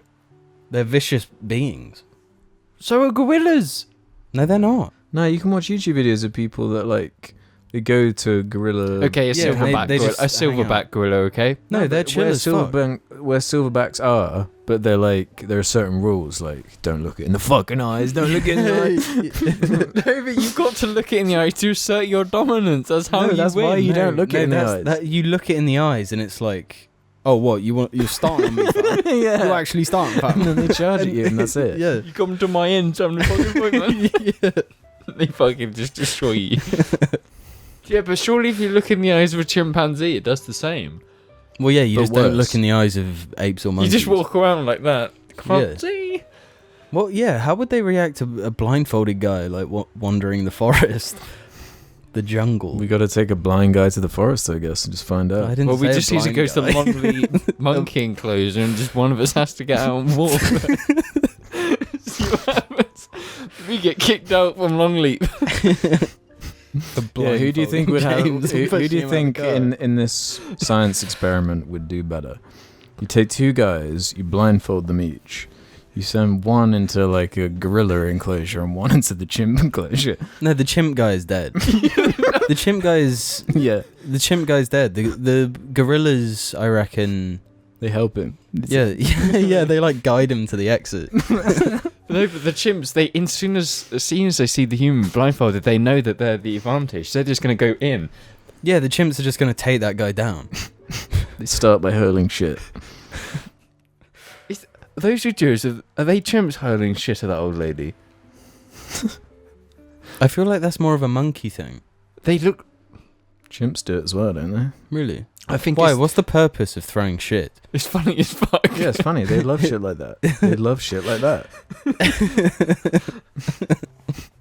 They're vicious beings. So are gorillas. No, they're not. No, you can watch YouTube videos of people that like they go to gorilla. Okay, a Yeah, silverback. they gorilla, just a hang out. silverback gorilla. Okay. No, they're but chill as fuck. Where silverbacks are, but they're like there are certain rules like don't look it in the fucking eyes, don't look it in the eyes. No, but you've got to look it in the eye to assert your dominance. That's how No, you that's win. why you don't look it in the that's- eyes. That, you look it in the eyes, and it's like, oh, what you're starting me? Fam? Yeah. You're actually starting, fam. And then they charge at you, and that's it. Yeah. You come to my end, having a fucking appointment. Yeah. They fucking just destroy you. Yeah, but surely if you look in the eyes of a chimpanzee, it does the same. Well, yeah, you But just don't worse. look in the eyes of apes or monkeys. You just walk around like that. Can't Yeah. see. Well, yeah. How would they react to a blindfolded guy like wandering the forest, the jungle? We got to take a blind guy to the forest, I guess, and just find out. I didn't Well, we say a just need to blind go to the guy. Longley monkey enclosure, and just one of us has to get out and walk. See what happens. We get kicked out from Longleat. Yeah, who do you think would have? games Who and do pushing you him think out the car. in this science experiment would do better? You take two guys, you blindfold them each. You send one into like a gorilla enclosure and one into the chimp enclosure. No, the chimp guy is dead. The chimp guy is Yeah, the chimp guy's dead. The gorillas, I reckon. they help him. Yeah. They like guide him to the exit. No, but the chimps, as soon as they see the human blindfolded, they know that they're the advantage. They're just going to go in. Yeah, the chimps are just gonna take that guy down. They start by hurling shit. Those videos, are they chimps hurling shit at that old lady? I feel like that's more of a monkey thing. They look... Chimps do it as well, don't they? Really? I think Why? What's the purpose of throwing shit? it's funny as fuck. Yeah, it's funny. They love shit like that. They love shit like that.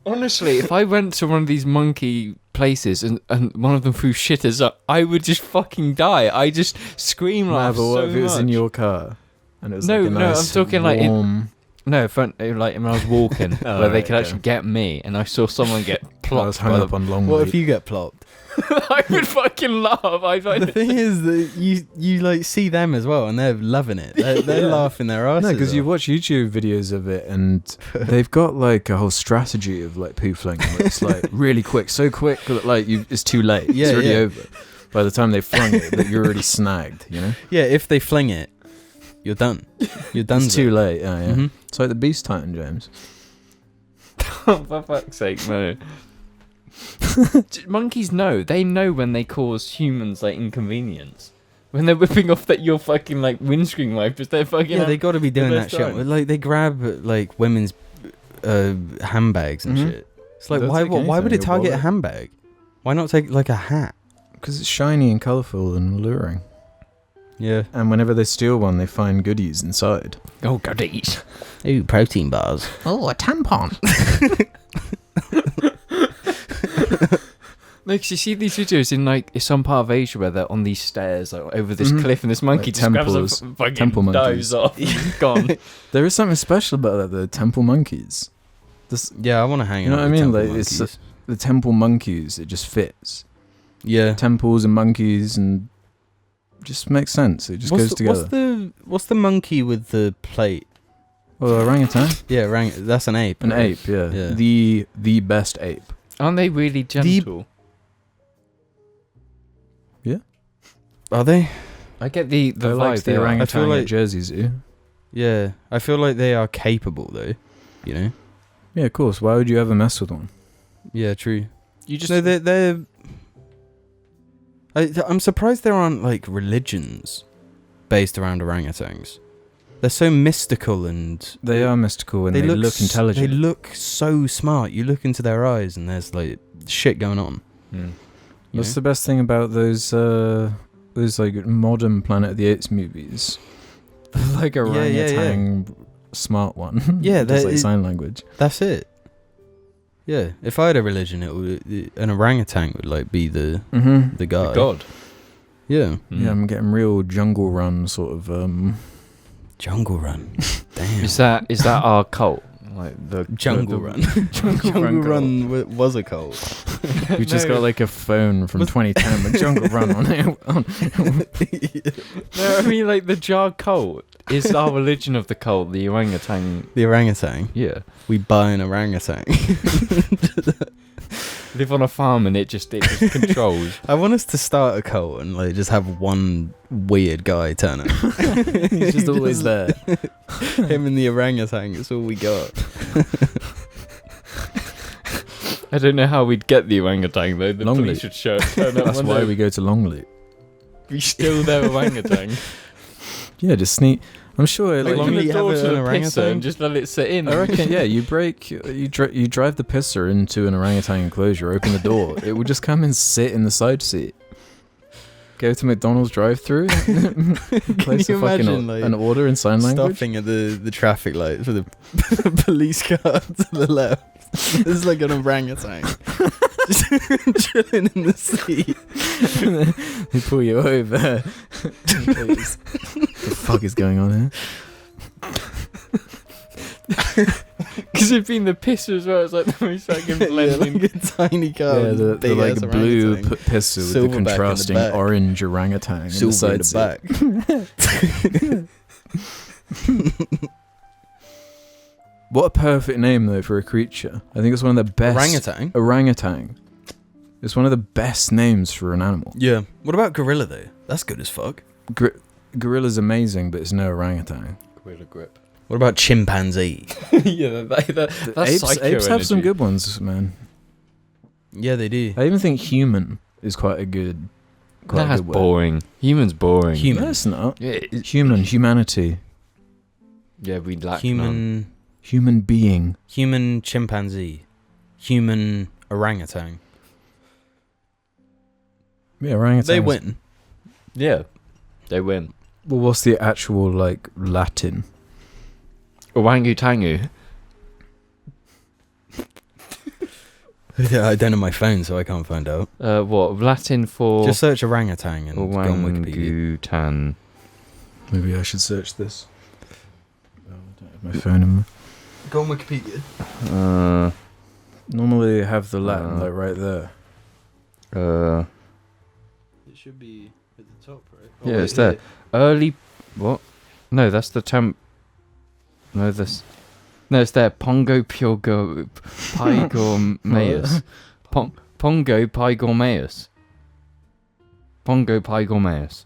Honestly, if I went to one of these monkey places and one of them threw shitters up, I would just fucking die. I just scream laugh but what so if it was in much. your car? And it was No, like a no, nice, I'm talking like in- warm... No, like when I was walking, Oh, where they right, could actually get me, and I saw someone get I was plopped hung by up on long What if you get plopped? I would fucking laugh. I find The thing is that you like see them as well, and they're loving it. They're Yeah. laughing their asses No, because you off. watch YouTube videos of it, and they've got like a whole strategy of like poo flinging. Where it's like really quick, so quick that like it's too late. Yeah, it's already yeah. over. By the time they flung it, that you're already snagged. You know, Yeah, if they fling it, you're done. You're done. it's too late. Yeah, yeah. Mhm. It's like the Beast Titan, James. Oh, for fuck's sake, no. Monkeys know. They know when they cause humans like inconvenience. When they're whipping off your fucking like windscreen wipers, they're fucking. Yeah, they got to be doing that best shit. time. Like they grab like women's handbags and Mhm. shit. It's like They'll why take would anything, it your target a wallet. handbag? Why not take like a hat? Because it's shiny and colourful and alluring. Yeah. And whenever they steal one, they find goodies inside. Oh, goodies. Ooh, protein bars. Oh, a tampon. No, because you see these videos in like some part of Asia where they're on these stairs like, over this Mhm. cliff, and this monkey Like just grabs temples. them, fucking Temple monkeys. dives off, gone. There is something special about that, the temple monkeys. This, Yeah, I want to hang You know out. what I with mean? temple Like, it's monkeys. the temple monkeys, it just fits. Yeah. Temples and monkeys and just makes sense. It just goes together. What's the monkey with the plate? Well, orangutan, Yeah, that's an ape. an right? ape, yeah. Yeah. The best ape. Aren't they really gentle? Are they? I get the They're vibe. like the they are. orangutan I feel like- at Jersey Zoo. Yeah, I feel like they are capable though. You know? Yeah, of course. Why would you ever mess with one? Yeah, true. You just No, they're. I'm surprised there aren't like religions based around orangutans. They're so mystical and They are mystical and they look intelligent. They look so smart. You look into their eyes and there's like shit going on. Hmm. you What's know? the best thing about those like modern Planet of the Apes movies? Like Yeah, yeah, orangutan smart one. Yeah, Does that like is- sign language. That's it. Yeah, if I had a religion, an orangutan would like be the Mm-hmm. guy. God. Yeah. Hmm. Yeah, I'm getting real Jungle Run sort of. Jungle Run. Damn. Is that our cult? Like the Jungle the- Run. Jungle Jungle Run Run was a cult. We just got like a phone from 2010 with Jungle Run on it. No, I mean like the jar cult is our religion of the cult, the orangutan. The orangutan. Yeah, We buy an orangutan. live on a farm and it just controls. I want us to start a cult and like just have one weird guy turn up. He's just always there. Him and the orangutan. That's all we got. I don't know how we'd get the orangutan though. The Longleat. police should turn up. That's one why day. we go to Longleat. We steal their orangutan. Yeah, just sneak. I'm sure. Like, Like, Open Longleat the door have to an the pisser orangutan? and just let it sit in. I reckon. Yeah, you drive the pisser into an orangutan enclosure. Open the door. It will just come and sit in the side seat. Go to McDonald's drive-through. Place you a fucking imagine, like, an order in sign language. Stopping at the traffic light for the police car to the left. There's like an orangutan just chilling in the seat. They pull you over. What the fuck is going on here? Because it'd been the piss as well. It's like the most fucking blending. Like a tiny car. Yeah, the big like ass blue orangutan. pistol with the Silverback in the contrasting back. orange orangutan in the Silver in side the back. What a perfect name though for a creature. I think it's one of the best. Orangutan? Orangutan. It's one of the best names for an animal. Yeah. What about gorilla though? That's good as fuck. Gorilla's amazing, but it's no orangutan. Gorilla grip. What about chimpanzee? Yeah, that's Apes have some good ones, man. Yeah, they do. I even think human is quite a good. That's word. boring. Human's boring. Human. No, it's not. Yeah, Humanity, yeah, we lack none. human being. Human chimpanzee. Human orangutan. Yeah, orangutan. They win. Yeah, they win. Well, what's the actual like Latin? Orangutangu. Yeah, I don't have my phone, so I can't find out. What Latin for? Just search orangutan and go on Wikipedia. Orangutan. Maybe I should search this. Oh, I don't have my phone in me. Go on Wikipedia. Normally they have the Latin like right there. It should be at the top, right? Yeah, it's there. Early. What? No, that's the No, this. No, it's there. Pongo Pyogo Pygormaeus. Pongo Pygormaeus. Pongo Pygormaeus.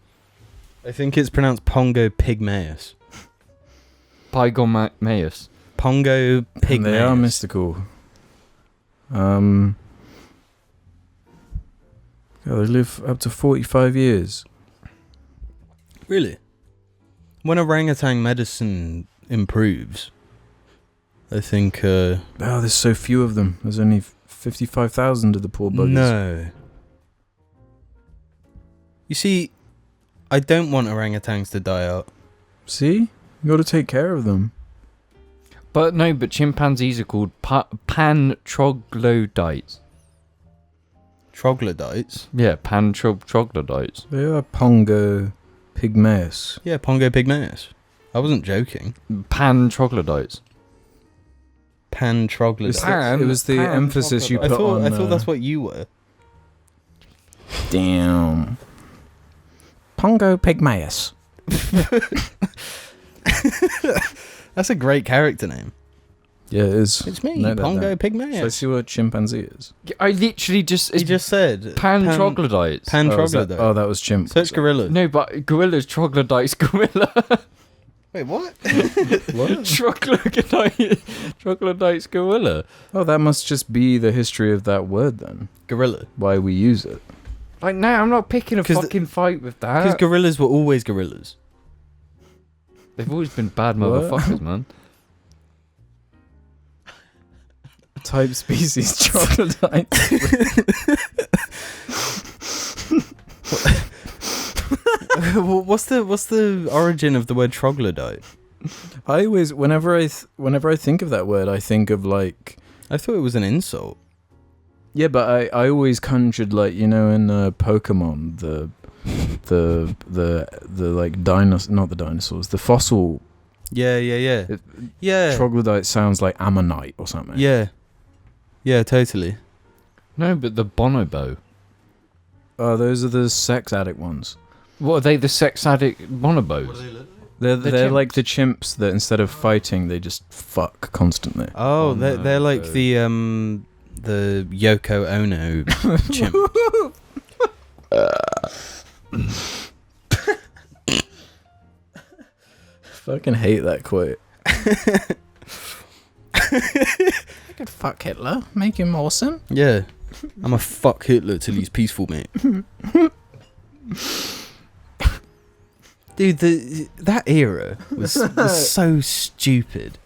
I think it's pronounced Pongo Pygmaeus. Pygormaeus. Pongo Pygmaeus. They are mystical. Yeah, they live up to 45 years. Really? When orangutan medicine improves, I think... Oh, there's so few of them. There's only 55,000 of the poor buggers. No. You see, I don't want orangutans to die out. See? You got to take care of them. But no, but chimpanzees are called pan-troglodytes. Troglodytes? Yeah, pan-troglodytes. They are Pongo Pygmaeus. Yeah, Pongo Pygmaeus. I wasn't joking. Pan-troglodytes. Pan-troglodytes. It was the emphasis you put on... I thought that's what you were. Damn. Pongo Pygmaeus. That's a great character name. Yeah, it is. It's me, Note that Pongo down. Pygmaeus. Shall I see what chimpanzee is? I literally just... He just said pan-troglodytes. Pan-troglodyte. Oh, that was chimp. Search gorilla. No, but gorilla's troglodytes gorilla. Wait, what? What? Troglodytes gorilla. Oh, that must just be the history of that word then. Gorilla. Why we use it. Like, no, I'm not picking a 'Cause fucking fight with Because that. gorillas were always gorillas. They've always been bad What? motherfuckers, man. Type species troglodyte. What's the origin of the word troglodyte? I always, whenever I think of that word, I think of like... I thought it was an insult. Yeah, but I always conjured like, you know, in Pokemon, the like not the dinosaurs, the fossil. Yeah. Yeah. Troglodyte sounds like ammonite or something. Yeah. Yeah, totally. No, but the bonobo. Oh, those are the sex addict ones. What are they? The sex addict bonobos? They're chimps. like the chimps that instead of fighting, they just fuck constantly. Oh, Oh, they're like no. the Yoko Ono chimp. Fucking hate that quote. I could fuck Hitler, make him awesome. Yeah. I'm a fuck Hitler till he's peaceful, mate. Dude, that era was so stupid.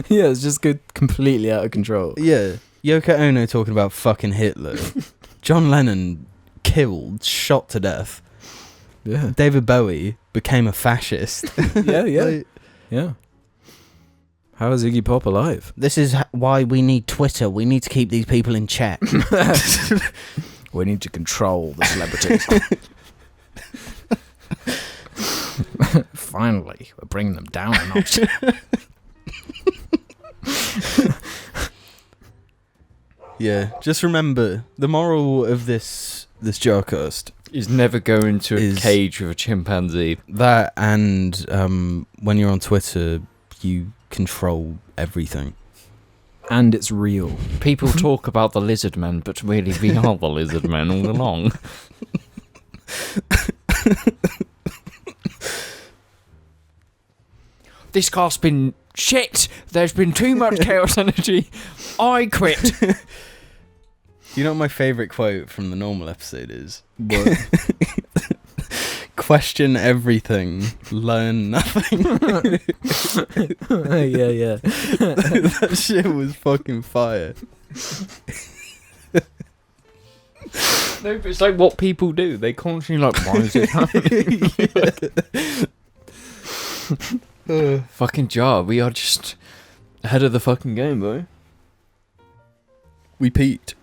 Yeah, it's just good, completely out of control. Yeah. Yoko Ono talking about fucking Hitler. John Lennon killed, shot to death. Yeah. David Bowie became a fascist. Yeah, yeah. Like, Yeah. How is Iggy Pop alive? this is why we need Twitter. We need to keep these people in check. We need to control the celebrities. Finally, we're bringing them down a notch. Yeah, just remember, the moral of this JARCast Is never go into a Is- cage with a chimpanzee. that, and when you're on Twitter, you control everything. And it's real. People talk about the lizard men, but really we are the lizard men all along. This cast's been shit. There's been too much chaos energy. I quit. You know what my favourite quote from the normal episode is? What? Question everything, learn nothing. Yeah. That shit was fucking fire. No, but it's like what people do. They constantly like, why is it happening? Fucking Jar, we are just ahead of the fucking game, bro. We peaked.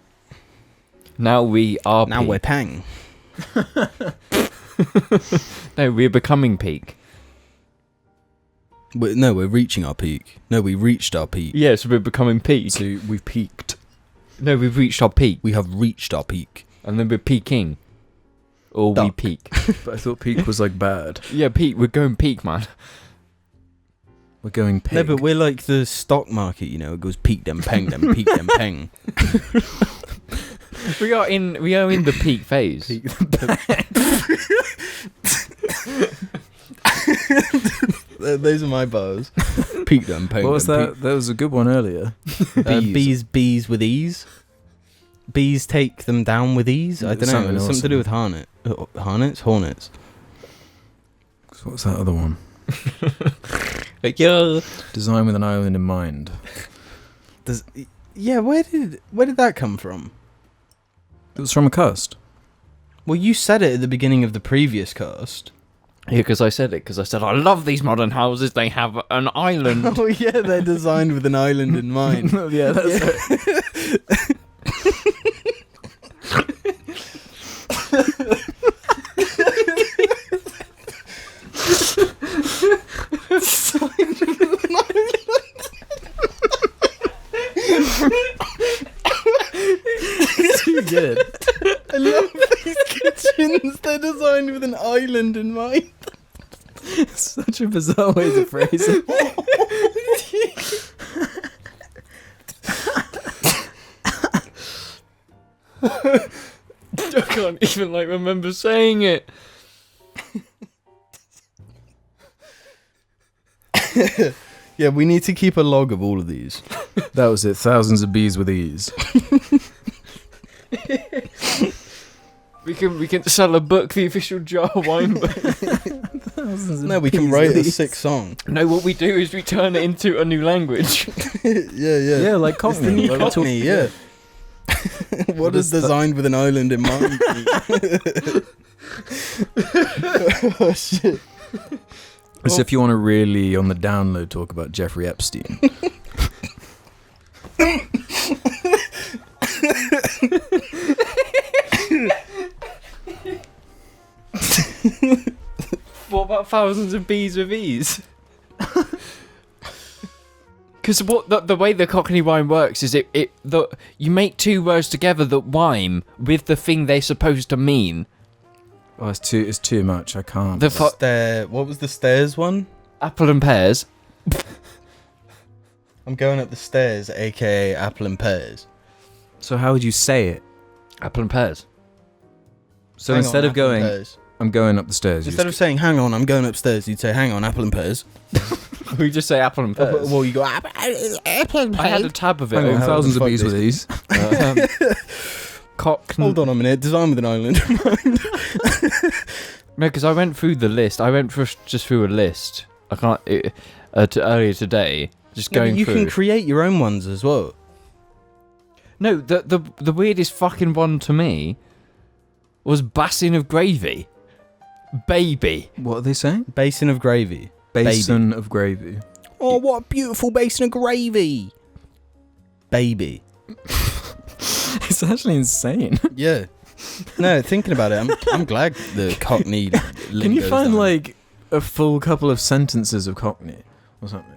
Now we are Now peak. we're pang. No, we're becoming peak. We're reaching our peak. No, we reached our peak. Yeah, so we're becoming peak. So we've peaked. No, we've reached our peak. We have reached our peak. And then we're peaking. Or we Duck. peak. But I thought peak was like bad. Yeah, peak. We're going peak, man. We're going pig. No, but we're like the stock market, you know. It goes peak then peng then peak then peng. We are in the peak phase. Those are my bars. Peak then peng. What was then that? That was a good one earlier. peak. Bees with ease. Bees take them down with ease. I don't know. Something It's else, something to do with hornets. So what's that other one? Yeah. Design with an island in mind. Yeah, where did that come from? It was from a cast. Well, you said it at the beginning of the previous cast. Yeah, because I said I love these modern houses. They have an island. Oh yeah, they're designed with an island in mind. Yeah, that's it. Too good. I love these kitchens. They're designed with an island in mind. Such a bizarre way to phrase it. I can't even remember saying it. Yeah, we need to keep a log of all of these. That was it. Thousands of bees with ease. We can sell a book, the official Jar wine book. No, we can write a sick song. No, what we do is we turn it into a new language. Yeah. Yeah, like Cockney. Like Cockney, yeah. What is designed with an island in mind? Oh shit. As if you want to really, on the download, talk about Jeffrey Epstein. What about thousands of bees with ease? Because the way the Cockney rhyme works is you make two words together that rhyme with the thing they're supposed to mean. Oh, it's too much. I can't. What was the stairs one? Apple and pears. I'm going up the stairs, aka apple and pears. So how would you say it? Apple and pears. So Hang instead on, of apple and going, pears. I'm going up the stairs. Instead of saying, hang on, I'm going upstairs, you'd say, hang on, apple and pears. We just say apple and pears. Well, you go, apple and I had a pears. tab of it. Hang on, over thousands of the bees with ease. Cockney. Hold on a minute, design with an island in mind. No, because I went through the list. I went just through a list. I can't. Earlier today, just No, going but you through. can create your own ones as well. No, the weirdest fucking one to me was Bassin of Gravy. Baby. What are they saying? Basin of gravy. Basin of gravy. Oh, what a beautiful basin of gravy. Baby. It's actually insane. Yeah. No, thinking about it, I'm glad the Cockney. Can you find like a full couple of sentences of Cockney or something?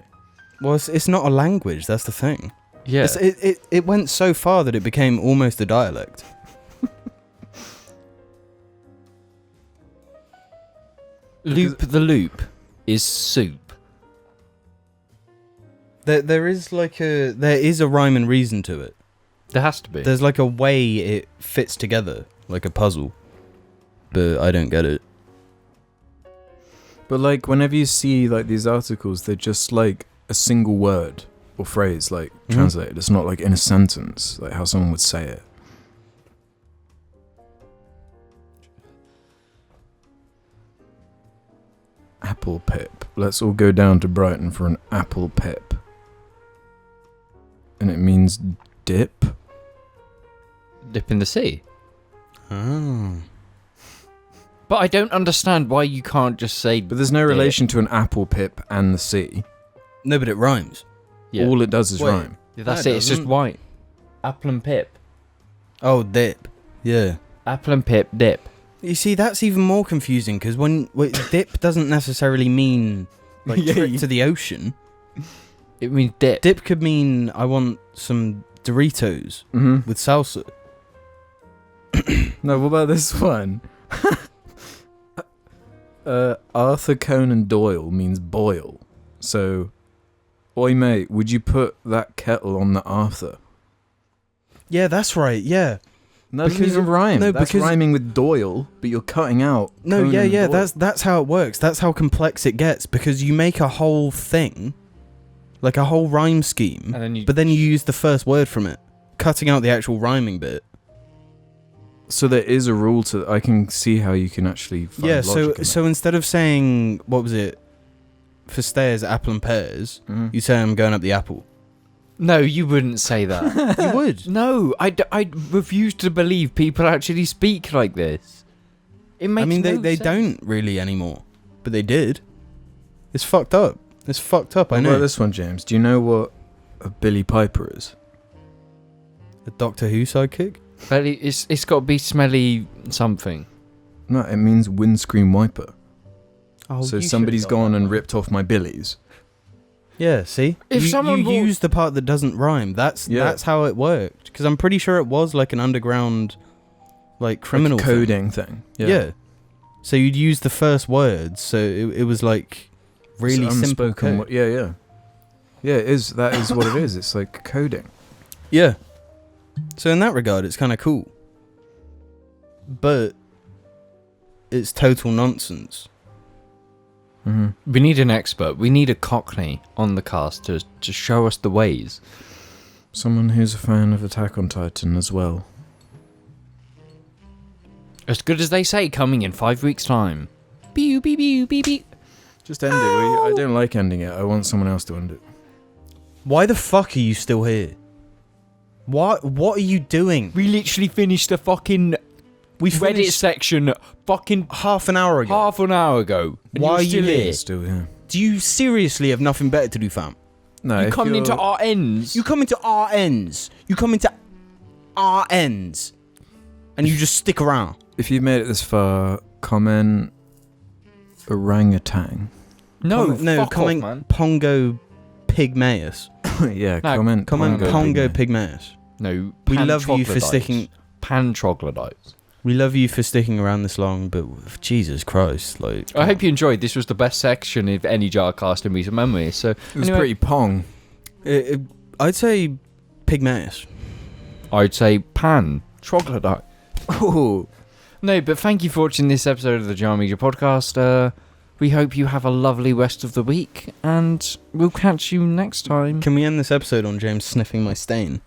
Well, it's not a language. That's the thing. Yeah. It went so far that it became almost a dialect. Loop the loop is soup. There is a rhyme and reason to it. There has to be. There's like a way it fits together, like a puzzle. But I don't get it. But like whenever you see like these articles, they're just like a single word or phrase like translated. It's not like in a sentence, like how someone would say it. Apple pip. Let's all go down to Brighton for an apple pip. And it means dip. Dip in the sea. Oh. But I don't understand why you can't just say. But there's no relation to an apple pip and the sea. No, but it rhymes. Yeah. All it does is Wait. rhyme. Yeah, that's No, it. it It's just doesn't. white. Apple and pip. Oh, dip. Yeah. Apple and pip dip. You see, that's even more confusing because when dip doesn't necessarily mean like Yeah, trip you- to the ocean. It means dip. Dip could mean I want some Doritos Mm-hmm. with salsa. No, what about this one? Arthur Conan Doyle means boil. So, oi mate, would you put that kettle on the Arthur? Yeah, that's right. Yeah. No, that doesn't Because- even rhyme. no, That's because- rhyming with Doyle, but you're cutting out. No, Conan yeah. Doyle. That's how it works. That's how complex it gets because you make a whole thing, like a whole rhyme scheme, And then you. but then you use the first word from it, cutting out the actual rhyming bit. So there is a rule to. I can see how you can actually. Find Yeah. So logic in so instead of saying what was it, for stairs, apple and pears, it. Mhm. you say I'm going up the apple. No, you wouldn't say that. You would. No, I refuse to believe people actually speak like this. It makes I mean, no they sense. don't really anymore, but they did. It's fucked up. It's fucked up. I What know. about this one, James? Do you know what a Billy Piper is? A Doctor Who sidekick. But it's got to be smelly something. No, it means windscreen wiper. Oh, So somebody's gone and ripped off my billies. Yeah, see? If you, someone you bought- use the part that doesn't rhyme. That's how it worked. Because I'm pretty sure it was like an underground, like criminal Like thing. coding thing. Yeah. So you'd use the first words. So it was like really It's simple unspoken code. yeah. Yeah, it is. That is what it is. It's like coding. Yeah. So in that regard, it's kind of cool. But it's total nonsense. Mm-hmm. We need an expert. We need a Cockney on the cast to show us the ways. Someone who's a fan of Attack on Titan as well. As good as they say, coming in 5 weeks' time. Pew, pew, pew, pew, pew. Just end it. I don't like ending it. I want someone else to end it. Why the fuck are you still here? What are you doing? We literally finished the fucking We Reddit finished section fucking half an hour ago. half an hour ago. And Why you're are you still here? Still, yeah. Do you seriously have nothing better to do, fam? No, You if coming you're- into our ends. You come into our ends. You come into our ends. And you just stick around. If you've made it this far, comment orangutan. no, no, fuck comment off, man. Pongo Pygmaeus. Yeah, No, comment Pongo pygmy. Pygmaeus. No, We love you for pan-troglodytes. sticking. Pan-troglodytes. We love you for sticking around this long, but Jesus Christ, like. I hope you enjoyed. This was the best section of any JARCast in recent memory. So It was anyway, pretty pong. I'd say Pygmaeus. I'd say pan-troglodyte. Oh, No, but thank you for watching this episode of the Jar Media Podcast. We hope you have a lovely rest of the week, and we'll catch you next time. Can we end this episode on James sniffing my stain?